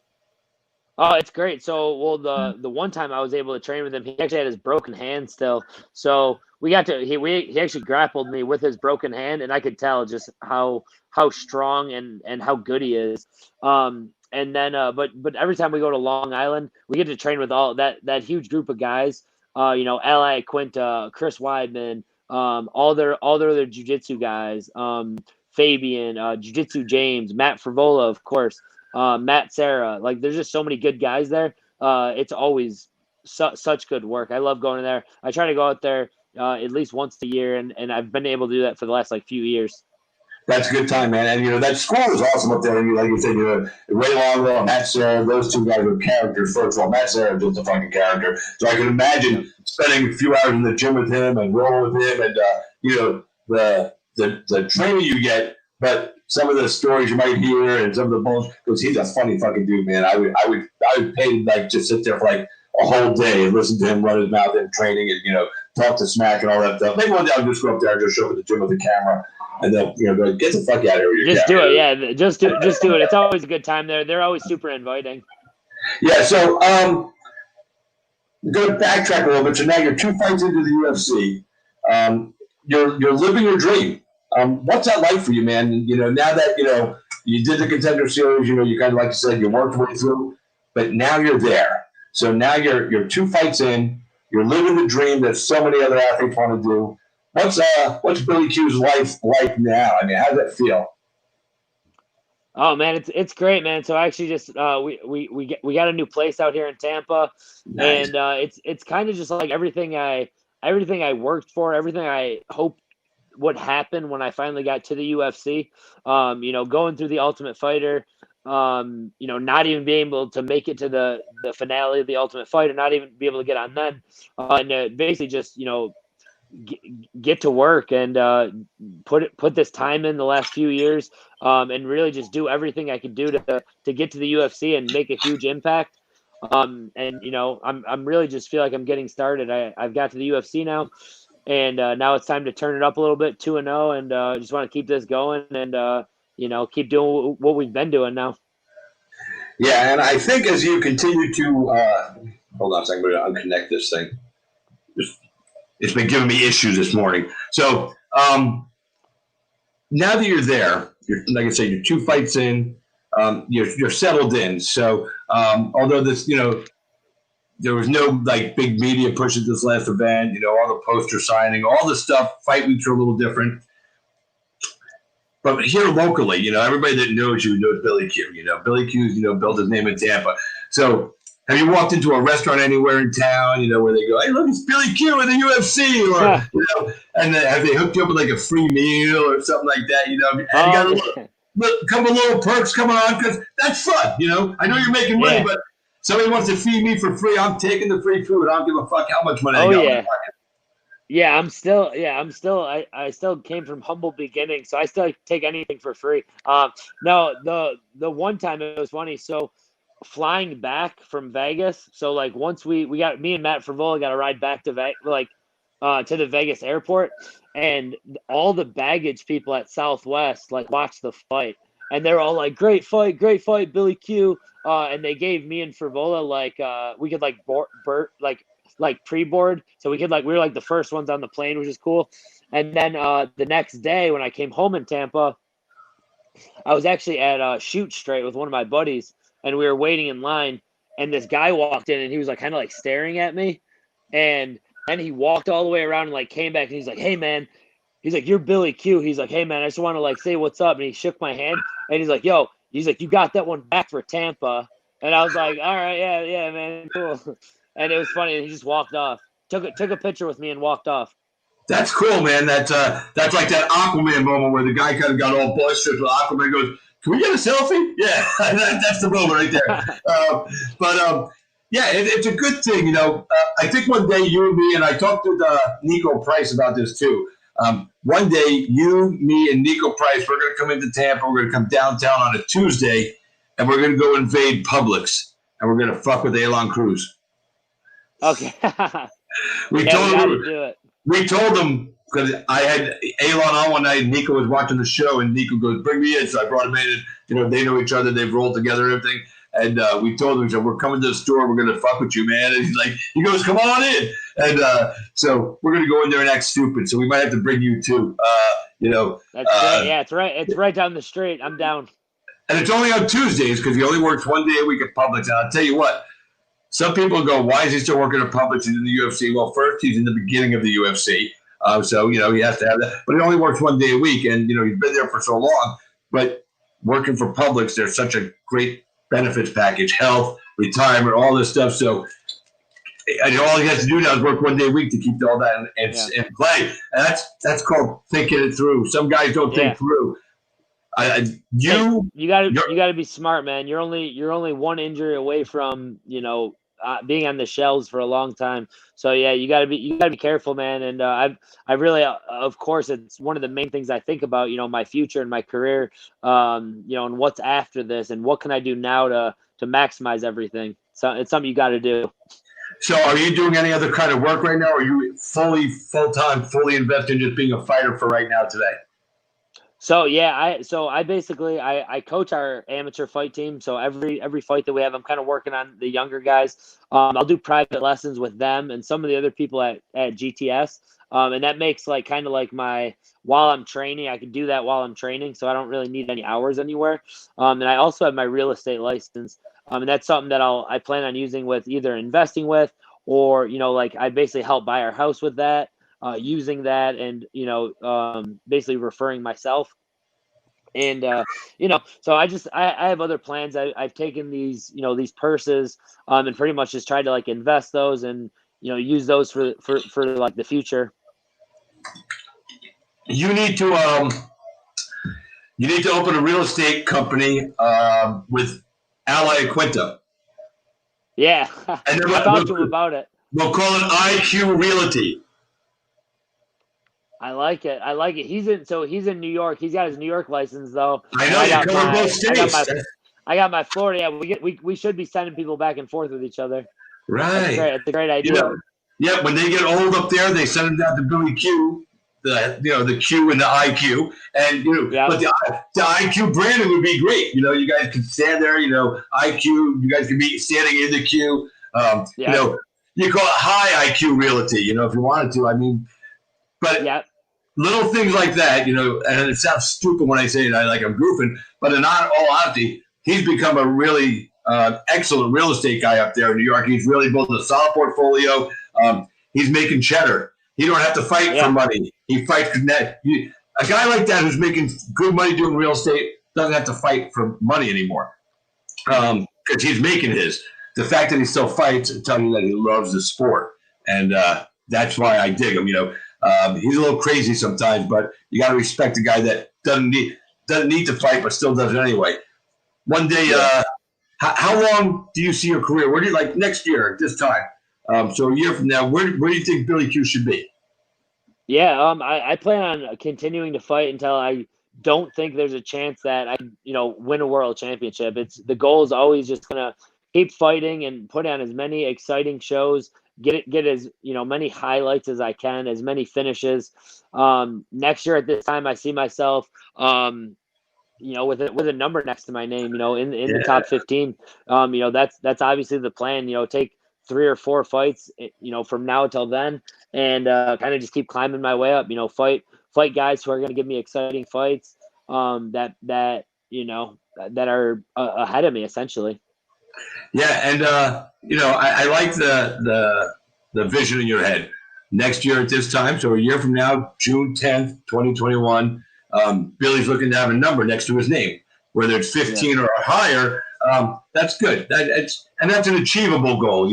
Oh, it's great. So, the one time I was able to train with him, he actually had his broken hand still. So we got to he actually grappled me with his broken hand, and I could tell just how strong and how good he is. And then but every time we go to Long Island, we get to train with all that huge group of guys. L.A. Quinta, Chris Weidman, all their other jiu-jitsu guys, Fabian, Jiu-Jitsu James, Matt Frivola, of course. Matt Serra. Like, there's just so many good guys there. It's always such good work. I love going there. I try to go out there at least once a year, and I've been able to do that for the last like few years. That's a good time, man. And, that school is awesome up there. And, like you said, Ray Longwell and Matt Serra, those two guys are characters. First of all, Matt Serra is just a fucking character. So I can imagine spending a few hours in the gym with him and rolling with him and, the training you get, but some of the stories you might hear and some of the bullshit, because he's a funny fucking dude, man. I would pay to, like, just sit there for, like, a whole day and listen to him run his mouth in training and, talk to smack and all that stuff. Maybe one day I'll just go up there and just show up at the gym with the camera. And then, go, get the fuck out of here. Just do it. Yeah, just do it. It's always a good time there. They're always super inviting. Yeah, so I'm going to backtrack a little bit. So now you're 2 fights into the UFC. You're living your dream. What's that like for you, man? Now that, you did the Contender Series, you kind of, like you said, you worked your way through, but now you're there. So now you're 2 fights in. You're living the dream that so many other athletes want to do. What's Billy Q's life like now? I mean, how does that feel? Oh man, it's great, man. So I actually just we got a new place out here in Tampa, Nice. and it's kind of just like everything I worked for, everything I hoped would happen when I finally got to the UFC. Going through the Ultimate Fighter, not even being able to make it to the finale of the Ultimate Fighter, not even be able to get on then, and basically just get to work and put this time in the last few years, and really just do everything I could do to get to the UFC and make a huge impact. I'm really just feel like I'm getting started. I've got to the UFC now, and now it's time to turn it up a little bit, 2-0, and just want to keep this going and keep doing what we've been doing now. Yeah, and I think as you continue to hold on a second, I'm going to unconnect this thing. It's been giving me issues this morning. So now that you're there, like I said, you're 2 fights in, you're settled in. So although this, there was no like big media push at this last event, all the poster signing, all the stuff, fight weeks are a little different. But here locally, everybody that knows you knows Billy Q. Billy Q's, built his name in Tampa. So have you walked into a restaurant anywhere in town, where they go, hey, look, it's Billy Q in the UFC, or, and have they hooked you up with like a free meal or something like that, and you got a couple little perks coming on, because that's fun, I know you're making money, but somebody wants to feed me for free, I'm taking the free food. I don't give a fuck how much money I got. I still came from humble beginnings, so I still take anything for free. No, the one time it was funny. So flying back from Vegas, so like once we got, me and Matt Frivola got a ride back to to the Vegas airport, and all the baggage people at Southwest like watched the fight, and they're all like, great fight, Billy Q. And they gave me and Frivola like we could like like pre-board, so we were like the first ones on the plane, which is cool. And then the next day when I came home in Tampa, I was actually at Shoot Straight with one of my buddies, and we were waiting in line, and this guy walked in, and he was like kind of like staring at me, and then he walked all the way around and like came back, and he's like, hey man, he's like, you're Billy Q. He's like, hey man, I just want to like say what's up. And he shook my hand, and he's like, yo, he's like, you got that one back for Tampa. And I was like, all right, yeah man, cool. And it was funny. And he just walked off. Took a picture with me and walked off. That's cool, man. That's like that Aquaman moment where the guy kind of got all boisterous. Aquaman goes, "Can we get a selfie?" Yeah, that's the moment right there. It's a good thing, I think one day you and me, and I talked to Nico Price about this too. One day, you, me, and Nico Price, we're going to come into Tampa. We're going to come downtown on a Tuesday, and we're going to go invade Publix, and we're going to fuck with Elon Cruz. Okay. We told him, because I had Elon on one night, and Nico was watching the show, and Nico goes, bring me in. So I brought him in, and they know each other. They've rolled together and everything. And we told him, so we're coming to the store. We're going to fuck with you, man. And he goes, come on in. And so we're going to go in there and act stupid. So we might have to bring you too. That's great. Yeah, it's right. It's right down the street. I'm down. And it's only on Tuesdays because he only works one day a week at Publix. And I'll tell you what, some people go, why is he still working at Publix? He's in the UFC. Well, first, he's in the beginning of the UFC. So, he has to have that. But he only works one day a week. And, he's been there for so long. But working for Publix, there's such a great benefits package, health, retirement, all this stuff. So all he has to do now is work 1 day a week to keep all that in play. And that's called thinking it through. Some guys don't think through. You gotta be smart, man. You're only one injury away from being on the shelves for a long time. So yeah, you gotta be careful, man. And I really, of course, it's one of the main things I think about. My future and my career. And what's after this, and what can I do now to maximize everything. So it's something you got to do. So are you doing any other kind of work right now? Or are you full-time, fully invested in just being a fighter for right now today? So yeah, I basically I coach our amateur fight team. So every fight that we have, I'm kind of working on the younger guys. I'll do private lessons with them and some of the other people at GTS. And that makes kind of like while I'm training, I can do that while I'm training. So I don't really need any hours anywhere. And I also have my real estate license. And that's something that I plan on using with either investing with, or, I basically help buy our house with that. Using that and, basically referring myself. And, so I have other plans. I've taken these purses and pretty much just tried to invest those and, use those for the future. You need to open a real estate company with Ally Quinta. Yeah. And then I talked to him about it. We'll call it IQ Realty. I like it. He's in New York. He's got his New York license though. I know you cover both states. I got my Florida. Yeah, we should be sending people back and forth with each other. Right. That's a great idea. Yeah, when they get old up there, they send them down to Billy Q. The Q and the IQ, and but the IQ branding would be great. You guys could stand there. IQ. You guys could be standing in the queue. You call it high IQ Realty. If you wanted to. I mean, but little things like that. And it sounds stupid when I say it. I'm goofing, but in all honesty, he's become a really excellent real estate guy up there in New York. He's really built a solid portfolio. He's making cheddar. He don't have to fight for money. He fights net. A guy like that who's making good money doing real estate doesn't have to fight for money anymore because he's making his. The fact that he still fights tells you that he loves the sport, and that's why I dig him. He's a little crazy sometimes, but you got to respect a guy that doesn't need to fight but still does it anyway. One day, how long do you see your career? Where do you next year at this time? So a year from now, where do you think Billy Q should be? Yeah, I plan on continuing to fight until I don't think there's a chance that I win a world championship. The goal is always just gonna keep fighting and put on as many exciting shows, get as many highlights as I can, as many finishes. Next year at this time, I see myself with a number next to my name, in the top 15. That's obviously the plan. Take 3 or 4 fights, from now till then, and kind of just keep climbing my way up. Fight guys who are going to give me exciting fights. That are ahead of me essentially. Yeah, and I like the vision in your head. Next year at this time, so a year from now, June 10th, 2021, Billy's looking to have a number next to his name, whether it's 15 or higher. That's good. That's an achievable goal,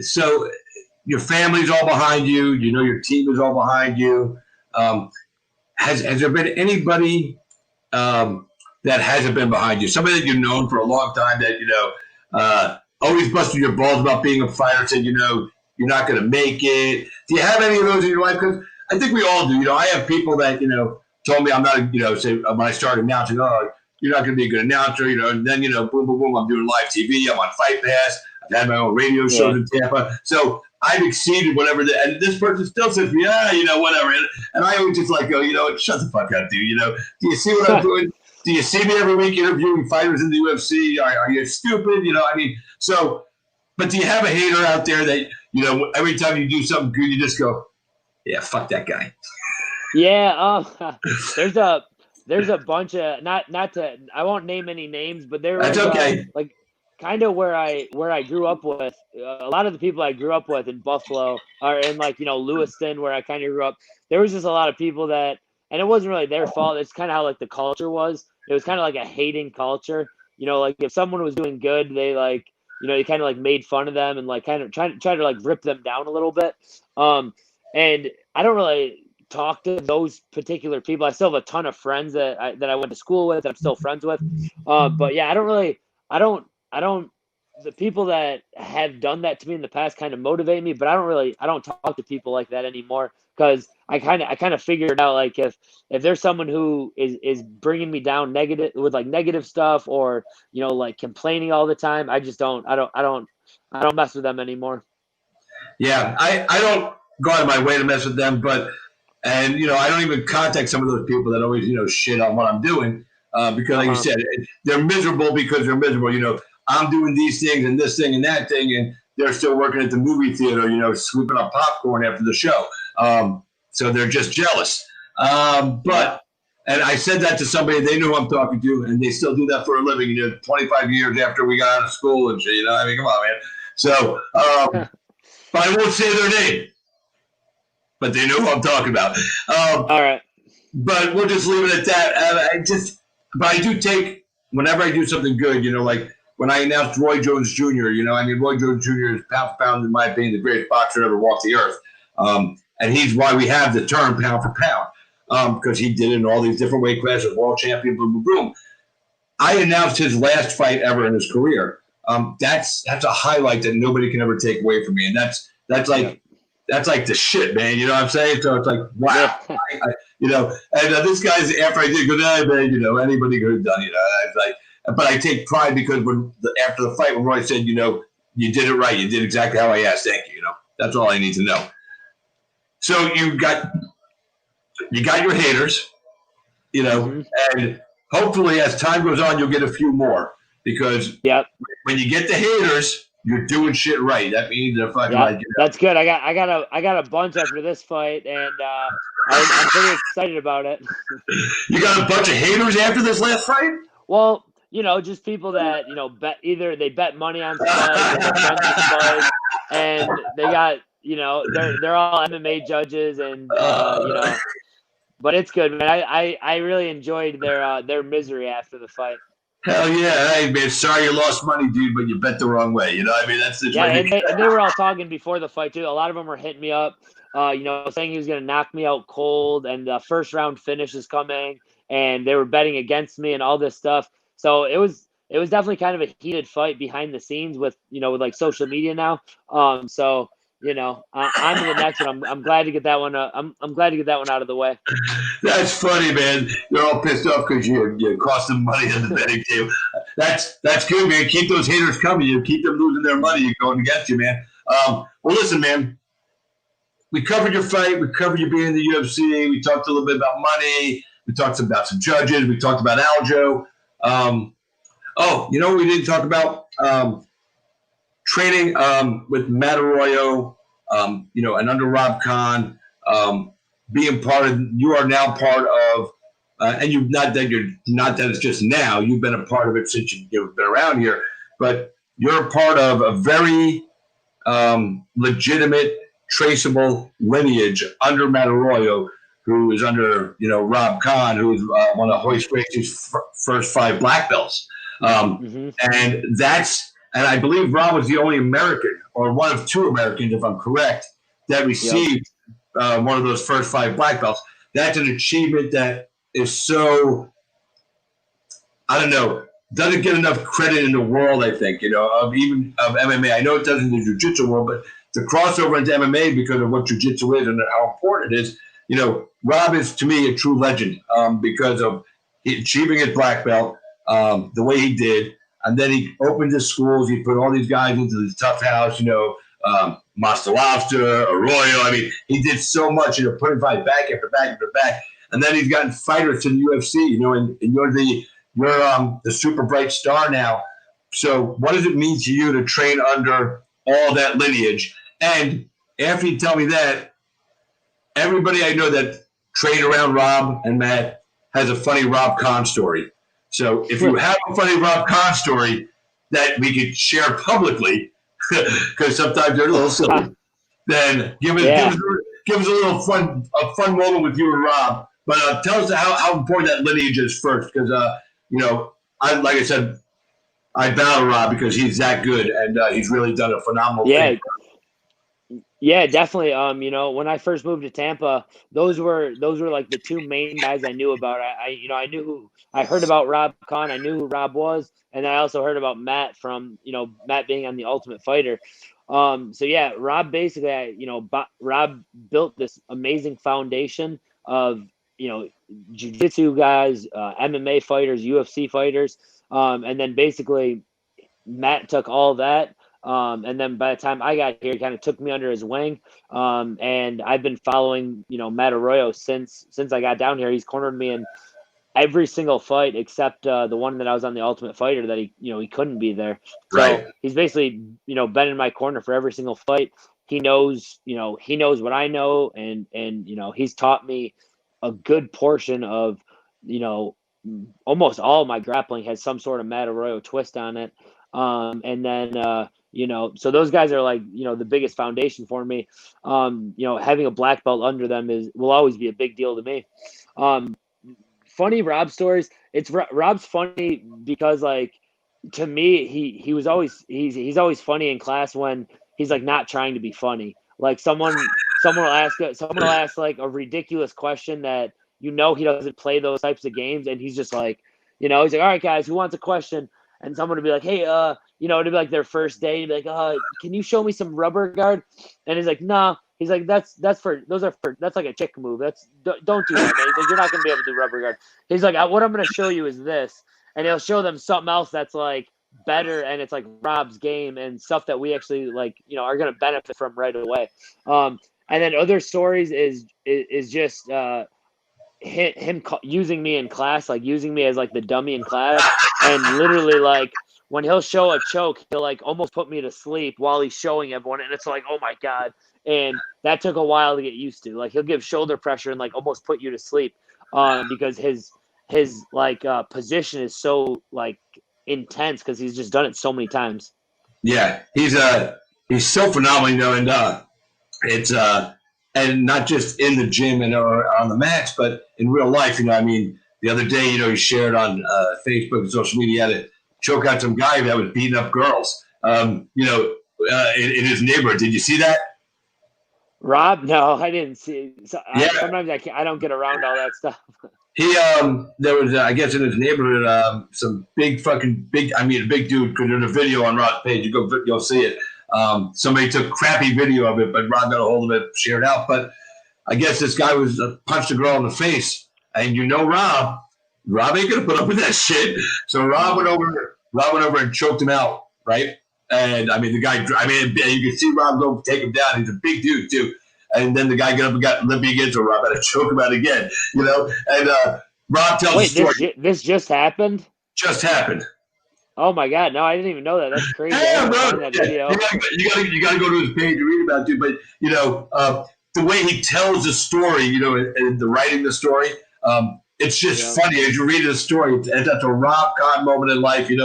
So your family's all behind you. Your team is all behind you. Has there been anybody that hasn't been behind you? Somebody that you've known for a long time that always busted your balls about being a fighter, said you're not going to make it. Do you have any of those in your life? Because I think we all do. I have people that told me I'm not. Say when I started announcing, oh, you're not going to be a good announcer, and then, boom, boom, boom, I'm doing live TV, I'm on Fight Pass, I've had my own radio shows in Tampa, so I've exceeded whatever, and this person still says to me, whatever, and I always just go, shut the fuck up, dude, do you see what I'm doing? Do you see me every week interviewing fighters in the UFC? Are you stupid? But do you have a hater out there that, every time you do something good, you just go, yeah, fuck that guy? Yeah, there's a bunch of I won't name any names, but there was okay. Kind of where I grew up with a lot of the people I grew up with in Buffalo or in Lewiston, where I kind of grew up. There was just a lot of people that and it wasn't really their fault. It's kind of how like the culture was. It was kind of like a hating culture. Like if someone was doing good, they like you kind of like made fun of them and like kind of try to like rip them down a little bit. And I don't really talk to those particular people. I still have a ton of friends that I went to school with, that I'm still friends with. But yeah, I don't, the people that have done that to me in the past kind of motivate me, but I don't talk to people like that anymore, because I kind of figured out, like, if there's someone who is bringing me down negative with like negative stuff, or like complaining all the time, I just don't mess with them anymore. Yeah, I don't go out of my way to mess with them, and I don't even contact some of those people that always shit on what I'm doing, because like you said, they're miserable because they're miserable. I'm doing these things and this thing and that thing, and they're still working at the movie theater, sweeping up popcorn after the show. So they're just jealous. But and I said that to somebody, they knew who I'm talking to, and they still do that for a living. 25 years after we got out of school and shit. I mean, come on, man. So, but I won't say their name. But they know who I'm talking about. All right. But we'll just leave it at that. But I do take, whenever I do something good, like when I announced Roy Jones Jr., Roy Jones Jr. is pound for pound, in my opinion, the greatest boxer to ever walk the earth. And he's why we have the term pound for pound, because he did it in all these different weight classes, world champion, boom, boom, boom. I announced his last fight ever in his career. That's a highlight that nobody can ever take away from me. And that's like the shit, man. You know what I'm saying? So it's like, wow. And this guy's, after I did good, man, anybody could have done, it's like, but I take pride because after the fight, when Roy said, you did it right. You did exactly how I asked. Thank you. That's all I need to know. So you got your haters, and hopefully as time goes on, you'll get a few more, because when you get the haters, you're doing shit right. That means they're fucking like. That's good. I got a bunch after this fight, and I'm pretty excited about it. You got a bunch of haters after this last fight? Well, just people that bet, either they bet money on Spud, or they're friends with Spud, and they got they're all MMA judges, and but it's good, man. I really enjoyed their misery after the fight. Hell yeah. Hey, man, sorry you lost money, dude, but you bet the wrong way. That's the and they were all talking before the fight, too. A lot of them were hitting me up, saying he was going to knock me out cold, and the first round finish is coming, and they were betting against me and all this stuff. So it was definitely kind of a heated fight behind the scenes with like social media now. So I'm in the next one. I'm glad to get that one. I'm glad to get that one out of the way. That's funny, man. They're all pissed off because you cost them money on the betting table. That's good, man. Keep those haters coming. You keep them losing their money. You're going against you, man. Well, listen, man. We covered your fight. We covered you being in the UFC. We talked a little bit about money. We talked about some judges. We talked about Aljo. We didn't talk about? Training with Matt Arroyo, and under Rob Kahn, being part of. You are now part of, and you've not that it's just now. You've been a part of it since you've been around here, but you're a part of a very legitimate, traceable lineage under Matt Arroyo, who is under Rob Kahn, who is one of Royce Gracie's first 5 black belts, and that's. And I believe Rob was the only American, or one of 2 Americans, if I'm correct, that received one of those first 5 black belts. That's an achievement that is so, I don't know, doesn't get enough credit in the world, I think, of MMA. I know it does in the jiu-jitsu world, but the crossover into MMA because of what jiu-jitsu is and how important it is, Rob is, to me, a true legend because of achieving his black belt the way he did. And then he opened his schools. He put all these guys into this tough house, Master Lobster, Arroyo. He did so much, putting fight back after back after back. And then he's gotten fighters to the UFC, and you're the super bright star now. So what does it mean to you to train under all that lineage? And after you tell me that, everybody I know that trained around Rob and Matt has a funny Rob Kahn story. So if you have a funny Rob Kahn story that we could share publicly, because sometimes they're a little silly, then give us a little fun moment with you and Rob. But tell us how important that lineage is first, because like I said, I battle Rob because he's that good and he's really done a phenomenal Yeah, thing. yeah, definitely. When I first moved to Tampa, those were like the two main guys I knew about. I knew I heard about Rob Kahn. I knew who Rob was, and I also heard about Matt from Matt being on the Ultimate Fighter. So yeah, Rob basically, Rob built this amazing foundation of jiu-jitsu guys, MMA fighters, UFC fighters, and then basically Matt took all that. And then by the time I got here, he kind of took me under his wing. And I've been following, Matt Arroyo since I got down here. He's cornered me in every single fight except the one that I was on the Ultimate Fighter that he couldn't be there. So Right. he's basically, been in my corner for every single fight. He knows what I know, and he's taught me a good portion of, almost all of my grappling has some sort of Matt Arroyo twist on it. And then, so those guys are like, the biggest foundation for me. Having a black belt under them will always be a big deal to me. Funny Rob stories. Rob's funny because, like, to me, he was always he's always funny in class when he's like not trying to be funny. Like someone will ask like a ridiculous question that he doesn't play those types of games, and he's just like, he's like, all right, guys, who wants a question? And someone would be like, hey, it'd be like their first day, and he'd be like, can you show me some rubber guard? And he's like, nah. He's like, that's like a chick move. Don't do that, man. He's like, you're not gonna be able to do rubber guard. He's like, what I'm gonna show you is this, and he'll show them something else that's like better, and it's like Rob's game and stuff that we actually like, are gonna benefit from right away. And then other stories is just him using me in class, like using me as like the dummy in class, and literally like when he'll show a choke, he'll like almost put me to sleep while he's showing everyone, and it's like, oh my god. And that took a while to get used to. Like he'll give shoulder pressure and like almost put you to sleep, because his like position is so like intense because he's just done it so many times. Yeah, he's so phenomenal, and it's and not just in the gym and or on the mats, but in real life. I mean, the other day, he shared on Facebook and social media, he had to choke out some guy that was beating up girls. In his neighborhood. Did you see that? Rob, no, I didn't see. Yeah. Sometimes I don't get around all that stuff. He there was I guess in his neighborhood some big I mean a big dude, because there's a video on Rob's page. You'll see it. Somebody took crappy video of it, but Rob got a hold of it, shared out. But I guess this guy was punched a girl in the face, and Rob ain't gonna put up with that shit. So Rob went over and choked him out, right? And I mean the guy, you can see Rob go take him down. He's a big dude too. And then the guy got up and got limping again, so Rob had to choke him out again, And Rob tells the story. This just happened? Just happened. Oh my god! No, I didn't even know that. That's crazy. Yeah, bro. That video. You gotta go to his page and read about it, but the way he tells the story, and the writing the story, it's just funny as you read the story. That's a Rob Kahn moment in life, and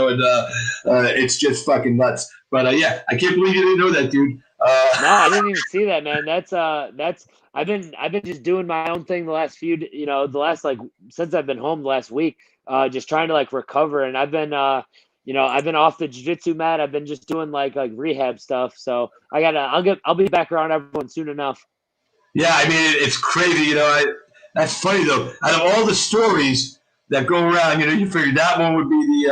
it's just fucking nuts. But I can't believe you didn't know that, dude. No, I didn't even see that, man. That's I've been just doing my own thing the last since I've been home the last week, just trying to like recover, and I've been I've been off the jiu-jitsu mat. I've been just doing like rehab stuff. So I'll be back around everyone soon enough. Yeah, I mean it's crazy, that's funny though. Out of all the stories that go around, you figured that one would be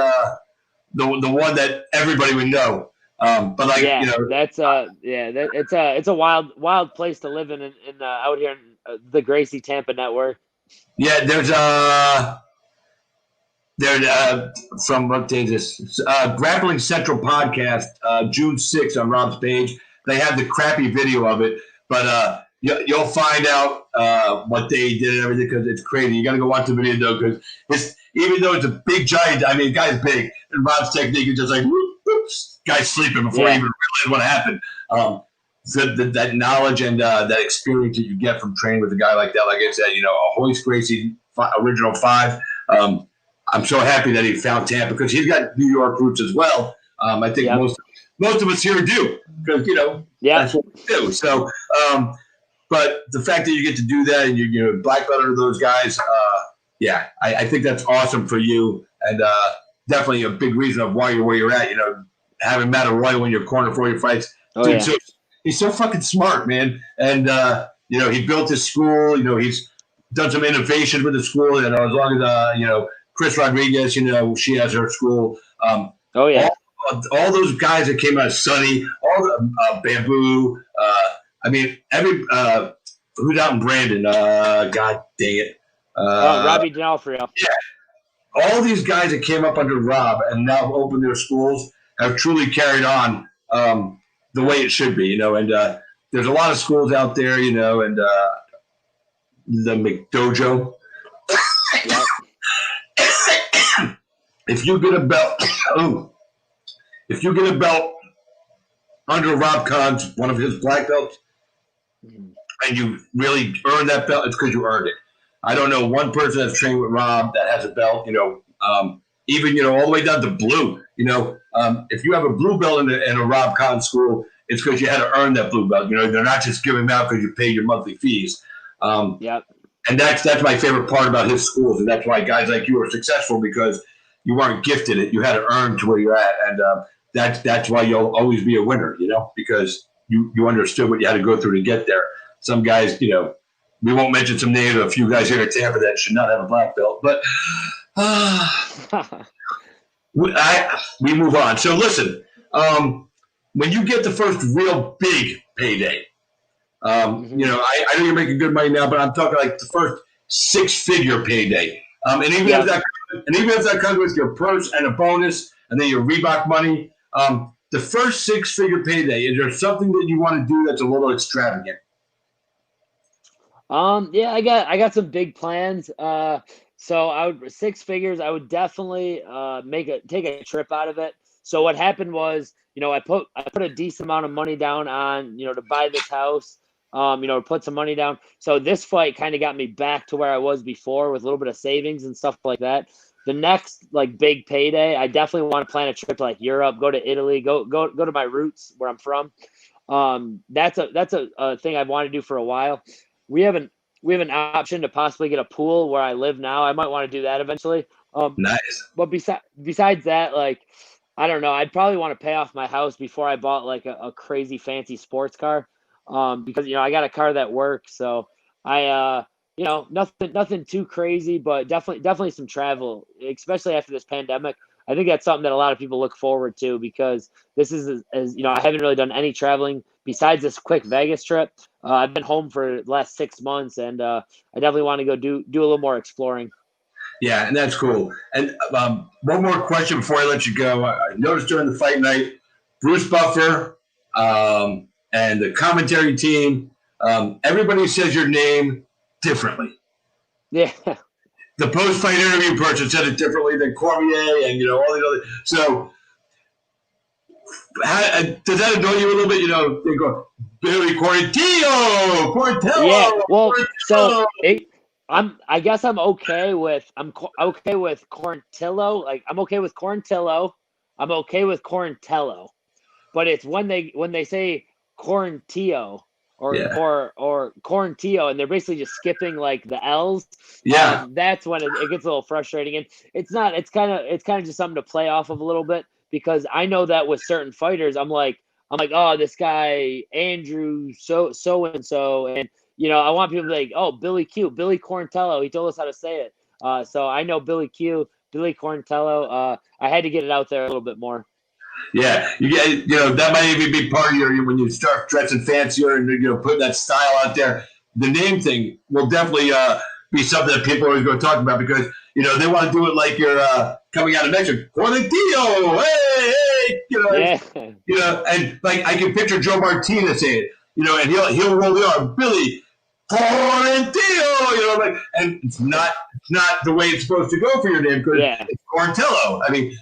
the one that everybody would know. But like, that's it's a wild place to live in out here in the Gracie Tampa network. Yeah, there's from what day is this? Grappling Central podcast, June 6th on Rob's page. They have the crappy video of it, but you'll find out what they did and everything, because it's crazy. You got to go watch the video though, because even though it's a big giant, I mean, the guy's big, and Rob's technique is just like whoops, guy's sleeping before he even realized what happened. So that knowledge and that experience that you get from training with a guy like that, like I said, a Hoist Gracie original 5. I'm so happy that he found Tampa, because he's got New York roots as well. I think most of us here do, because that's what we do. So, but the fact that you get to do that and you're black belt under those guys, yeah, I think that's awesome for you, and definitely a big reason of why you're where you're at. Having Matt Arroyo in your corner for your fights, Oh, dude. yeah. So he's so fucking smart, man, and he built his school. He's done some innovation with the school, and as long as Chris Rodriguez, she has her school. Oh, yeah. All those guys that came out of Sunny, all the Bamboo. Who's out in Brandon? God dang it. Robbie D'Onofrio. Yeah, all these guys that came up under Rob and now opened their schools have truly carried on the way it should be, and there's a lot of schools out there, and the McDojo. Yep. If you get a belt, under Rob Kahn's, one of his black belts, and you really earned that belt, it's because you earned it. I don't know one person that's trained with Rob that has a belt, even, all the way down to blue. If you have a blue belt in a Rob Kahn school, it's because you had to earn that blue belt. They're not just giving them out because you pay your monthly fees. Yep. And that's my favorite part about his schools, and that's why guys like you are successful, because you weren't gifted it. You had to earn to where you're at, and that's why you'll always be a winner, because you understood what you had to go through to get there. Some guys, we won't mention some names of a few guys here at Tampa that should not have a black belt, but we move on. So listen, when you get the first real big payday, I know you're making good money now, but I'm talking like the first 6-figure payday. And even if that comes with your purse and a bonus, and then your Reebok money, the first 6-figure payday, is there something that you want to do that's a little extravagant? Yeah, I got some big plans. So 6 figures, I would definitely take a trip out of it. So what happened was, I put a decent amount of money down on, to buy this house, put some money down. So this fight kind of got me back to where I was before with a little bit of savings and stuff like that. The next big payday, I definitely want to plan a trip to Europe, go to Italy, go to my roots where I'm from. That's a thing I've wanted to do for a while. We have an option to possibly get a pool where I live now. I might want to do that eventually. Nice. But besides that, I don't know. I'd probably want to pay off my house before I bought a crazy fancy sports car. Because I got a car that works. So I nothing too crazy, but definitely some travel, especially after this pandemic. I think that's something that a lot of people look forward to, because this is I haven't really done any traveling besides this quick Vegas trip. I've been home for the last 6 months, and I definitely want to go do a little more exploring. Yeah, and that's cool. And one more question before I let you go. I noticed during the fight night, Bruce Buffer and the commentary team, everybody says your name differently. Yeah. The post-fight interview person said it differently than Cormier and, all the other. So does that annoy you a little bit? They go, Billy Quarantillo. Yeah, well, Quarantillo. so I guess I'm okay with Quarantillo. I'm okay with Quarantillo. I'm okay with Quarantello. But it's when they say Quarantillo or Quarantillo, and they're basically just skipping the L's. Yeah. That's when it gets a little frustrating. And it's kind of just something to play off of a little bit, because I know that with certain fighters, I'm like, oh, this guy Andrew so and so, and I want people to be like, oh, Billy Quarantello, he told us how to say it. So I know Billy Quarantello. I had to get it out there a little bit more. Yeah, that might even be part of your when you start dressing fancier and putting that style out there. The name thing will definitely be something that people are always going to talk about, because they want to do it like you're coming out of Mexico. Quarantillo, hey, and I can picture Joe Martinez saying it, and he'll roll the R, Billy Quarantillo, and it's not the way it's supposed to go for your name, because it's Quarantillo. I mean,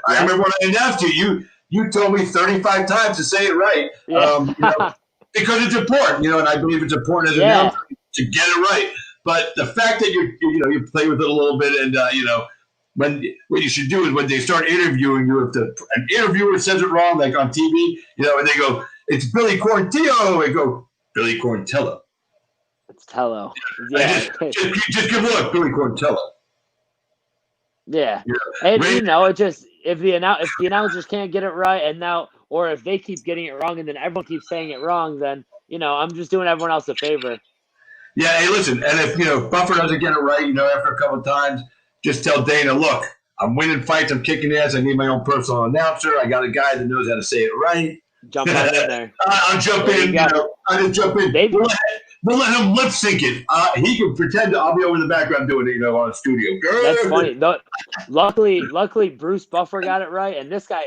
I remember when I announced you told me 35 times to say it right, because it's important, and I believe it's important as an announcer to get it right. But the fact that you play with it a little bit, and when what you should do is when they start interviewing you, if an interviewer says it wrong, like on TV, and they go, it's Billy Quarantillo, and go, Billy Quarantillo. Hello. Yeah. Just give a look, Billy Quarantillo. Yeah. And it just if the announcers can't get it right, and now or if they keep getting it wrong, and then everyone keeps saying it wrong, then I'm just doing everyone else a favor. Yeah. Hey, listen, and if Buffer doesn't get it right, after a couple of times, just tell Dana, look, I'm winning fights, I'm kicking ass. I need my own personal announcer. I got a guy that knows how to say it right. Jump on in there. I'll jump in. I just jump in. We'll let him lip sync it. He can pretend I'll be over in the background doing it, on a studio. That's funny. Luckily, Bruce Buffer got it right, and this guy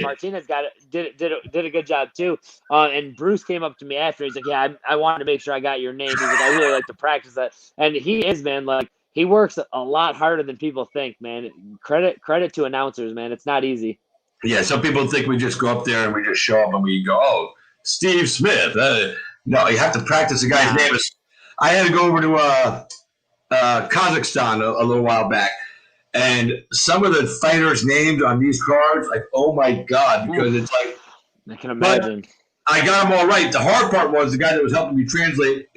Martinez did a good job too. And Bruce came up to me after. He's like, "Yeah, I wanted to make sure I got your name." He's like, "I really like to practice that," and he is, man. Like he works a lot harder than people think, man. Credit to announcers, man. It's not easy. Yeah, some people think we just go up there and we just show up and we go, "Oh, Steve Smith." No, you have to practice the guy's name. I had to go over to Kazakhstan a little while back, and some of the fighters' names on these cards, like, oh my God, because it's like I can imagine. I got them all right. The hard part was the guy that was helping me translate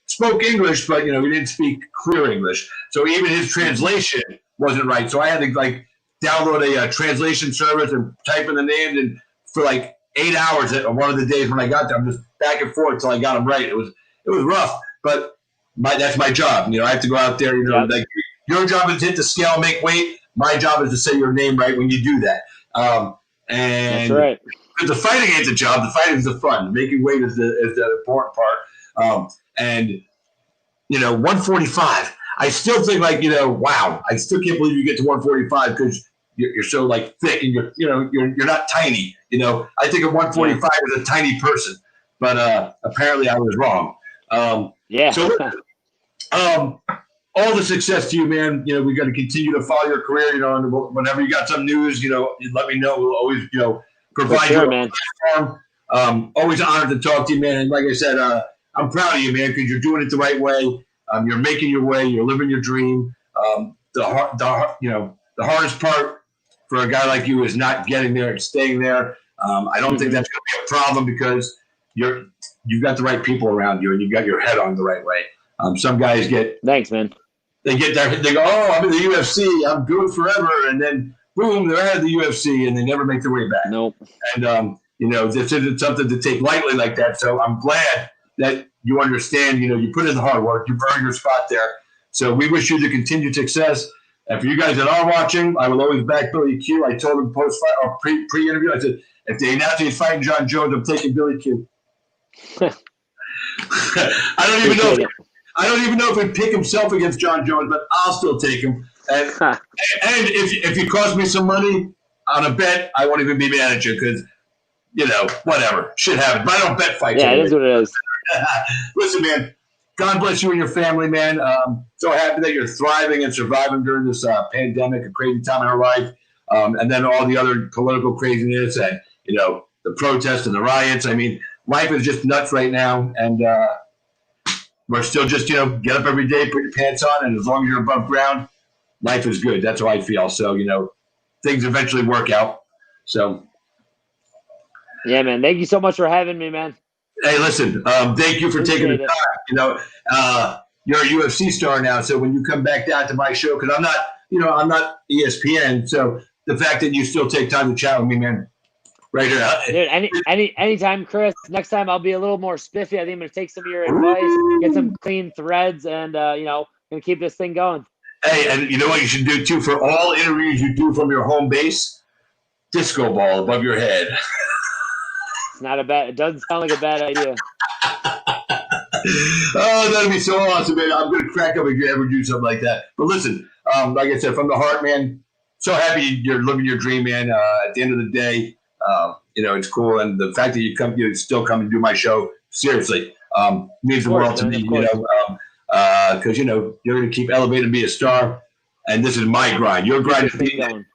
spoke English, but he didn't speak clear English, so even his translation wasn't right. So I had to download a translation service and type in the names, and for 8 hours on one of the days when I got there, I'm just back and forth until I got them right. It was rough, but that's my job. I have to go out there. Your job is to hit the scale, make weight. My job is to say your name right when you do that. And that's right. Because the fighting ain't the job. The fighting is the fun. Making weight is the important part. And 145. I still think wow. I still can't believe you get to 145 because you're so thick and you're not tiny. I think a 145 is a tiny person, but apparently I was wrong. Yeah. So, all the success to you, man. We got to continue to follow your career. And whenever you got some news, let me know. We'll always, provide you a platform. Always honored to talk to you, man. And like I said, I'm proud of you, man, because you're doing it the right way. You're making your way. You're living your dream. The hardest part for a guy like you is not getting there and staying there. I don't think that's going to be a problem because you've got the right people around you and you've got your head on the right way. Some guys thanks, man. They get there, they go, oh, I'm in the UFC, I'm good forever, and then boom, they're out of the UFC and they never make their way back. Nope. And this isn't something to take lightly like that. So I'm glad that you understand. You put in the hard work, you've earned your spot there. So we wish you the continued success. And for you guys that are watching, I will always back Billy Q. I told him post-fight or pre-interview, I said, if they announce he's fighting John Jones, I'm taking Billy Q. I don't even know if he'd pick himself against John Jones, but I'll still take him. And if you cost me some money on a bet, I won't even be mad at you because, whatever. Shit happens. But I don't bet fights. Yeah, anyway. It is what it is. Listen, man. God bless you and your family, man. So happy that you're thriving and surviving during this pandemic, a crazy time in our life, and then all the other political craziness and the protests and the riots. I mean, life is just nuts right now, and we're still just get up every day, put your pants on, and as long as you're above ground, life is good. That's how I feel. So things eventually work out. So yeah, man. Thank you so much for having me, man. Hey, listen, thank you for taking the time. You're a UFC star now, so when you come back down to my show, because I'm not ESPN, so the fact that you still take time to chat with me, man, right here. Dude, anytime, Chris. Next time I'll be a little more spiffy. I think I'm gonna take some of your advice, get some clean threads, and gonna keep this thing going. Hey, and you know what you should do too for all interviews you do from your home base? Disco ball above your head. It doesn't sound like a bad idea. Oh, that'd be so awesome, man. I'm going to crack up if you ever do something like that. But listen, like I said, from the heart, man, so happy you're living your dream, man. At the end of the day, it's cool. And the fact that you still come and do my show, seriously, means the world to me, because, you're going to keep elevating and be a star. And this is my grind. Your grind is beating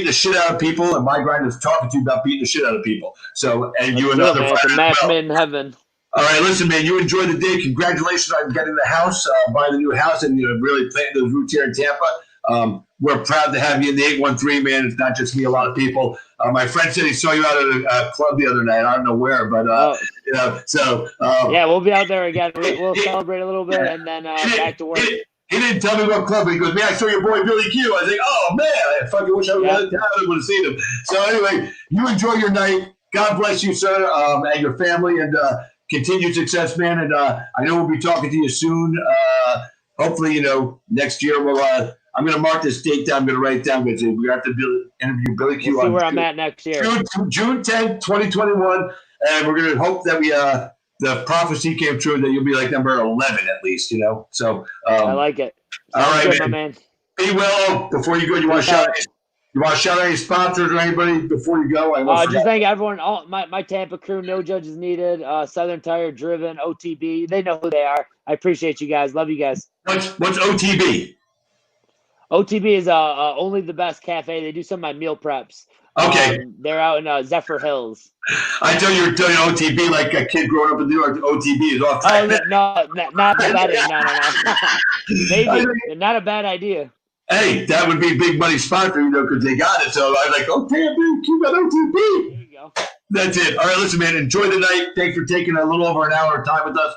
the shit out of people, and my grind is talking to you about beating the shit out of people. So, and you another fighter. It's a match made in heaven. All right, listen, man, you enjoy the day. Congratulations on getting the house, buying the new house, and really planting those roots here in Tampa. We're proud to have you in the 813, man. It's not just me, a lot of people. My friend said he saw you out at a club the other night. I don't know where, but you know, so yeah, we'll be out there again. We'll celebrate a little bit and then back to work. He didn't tell me what club, but he goes, man, I saw your boy Billy Q. I was like, oh, man, I fucking wish I would have seen him. So anyway, you enjoy your night. God bless you, sir, and your family, and continued success, man. And I know we'll be talking to you soon. Hopefully, you know, next year we'll I'm going to mark this date down. I'm going to write it down because we have to interview Billy Q. We'll see where I'm at next year. June 10th, 2021. And we're going to hope that we the prophecy came true that you'll be like number 11 at least, you know. So I like it. Sounds all right, good, man. My man. Be well. Before you go, you want to shout out any sponsors or anybody before you go? Just thank everyone. All my Tampa crew. No Judges Needed. Southern Tire, Driven, OTB. They know who they are. I appreciate you guys. Love you guys. What's OTB? OTB is Only the Best Cafe. They do some of my meal preps. Okay. They're out in Zephyr Hills. I thought you were telling OTB like a kid growing up in New York. OTB is off track. Oh, no, not bad. No. Maybe. Not a bad idea. Hey, that would be a big money spot for you, though, because they got it. So I was like, oh, damn, dude, keep that OTB. There you go. That's it. All right, listen, man, enjoy the night. Thanks for taking a little over an hour of time with us.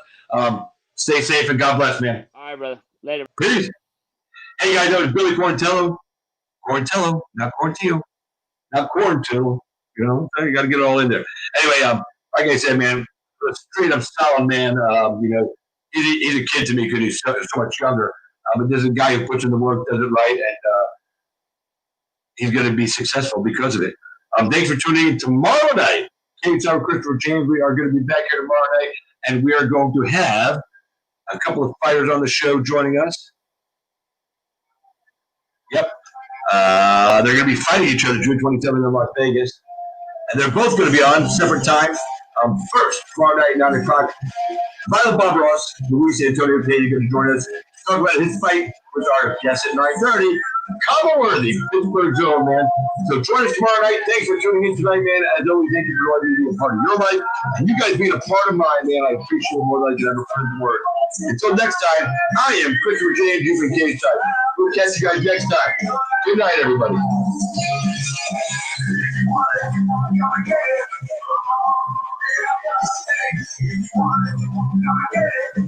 Stay safe and God bless, man. All right, brother. Later. Peace. Hey, guys, that was Billy Quarantillo. Quarantillo, not Quarantillo. Not Quarantillo. You know, you got to get it all in there. Anyway, like I said, man, a straight up solid man. You know, he's a kid to me because he's so much younger. But there's a guy who puts in the work, does it right, and he's going to be successful because of it. Thanks for tuning in tomorrow night. Kate Sauer, Christopher James, we are going to be back here tomorrow night, and we are going to have a couple of fighters on the show joining us. Yep. They're going to be fighting each other June 27th in Las Vegas. And they're both going to be on separate times. First, tomorrow night, 9 o'clock, Violet Bob Ross, Luis Antonio Payne, are going to join us. Talk about his fight with our guest at 9:30, Comma Worthy, Pittsburgh Zone, man. So join us tomorrow night. Thanks for tuning in tonight, man. As always, thank you for letting me be a part of your life. And you guys being a part of mine, man, I appreciate it more than I could ever put into words. Until next time, I am Christopher James, you've been Cage Time. We'll catch you guys next time. Good night, everybody.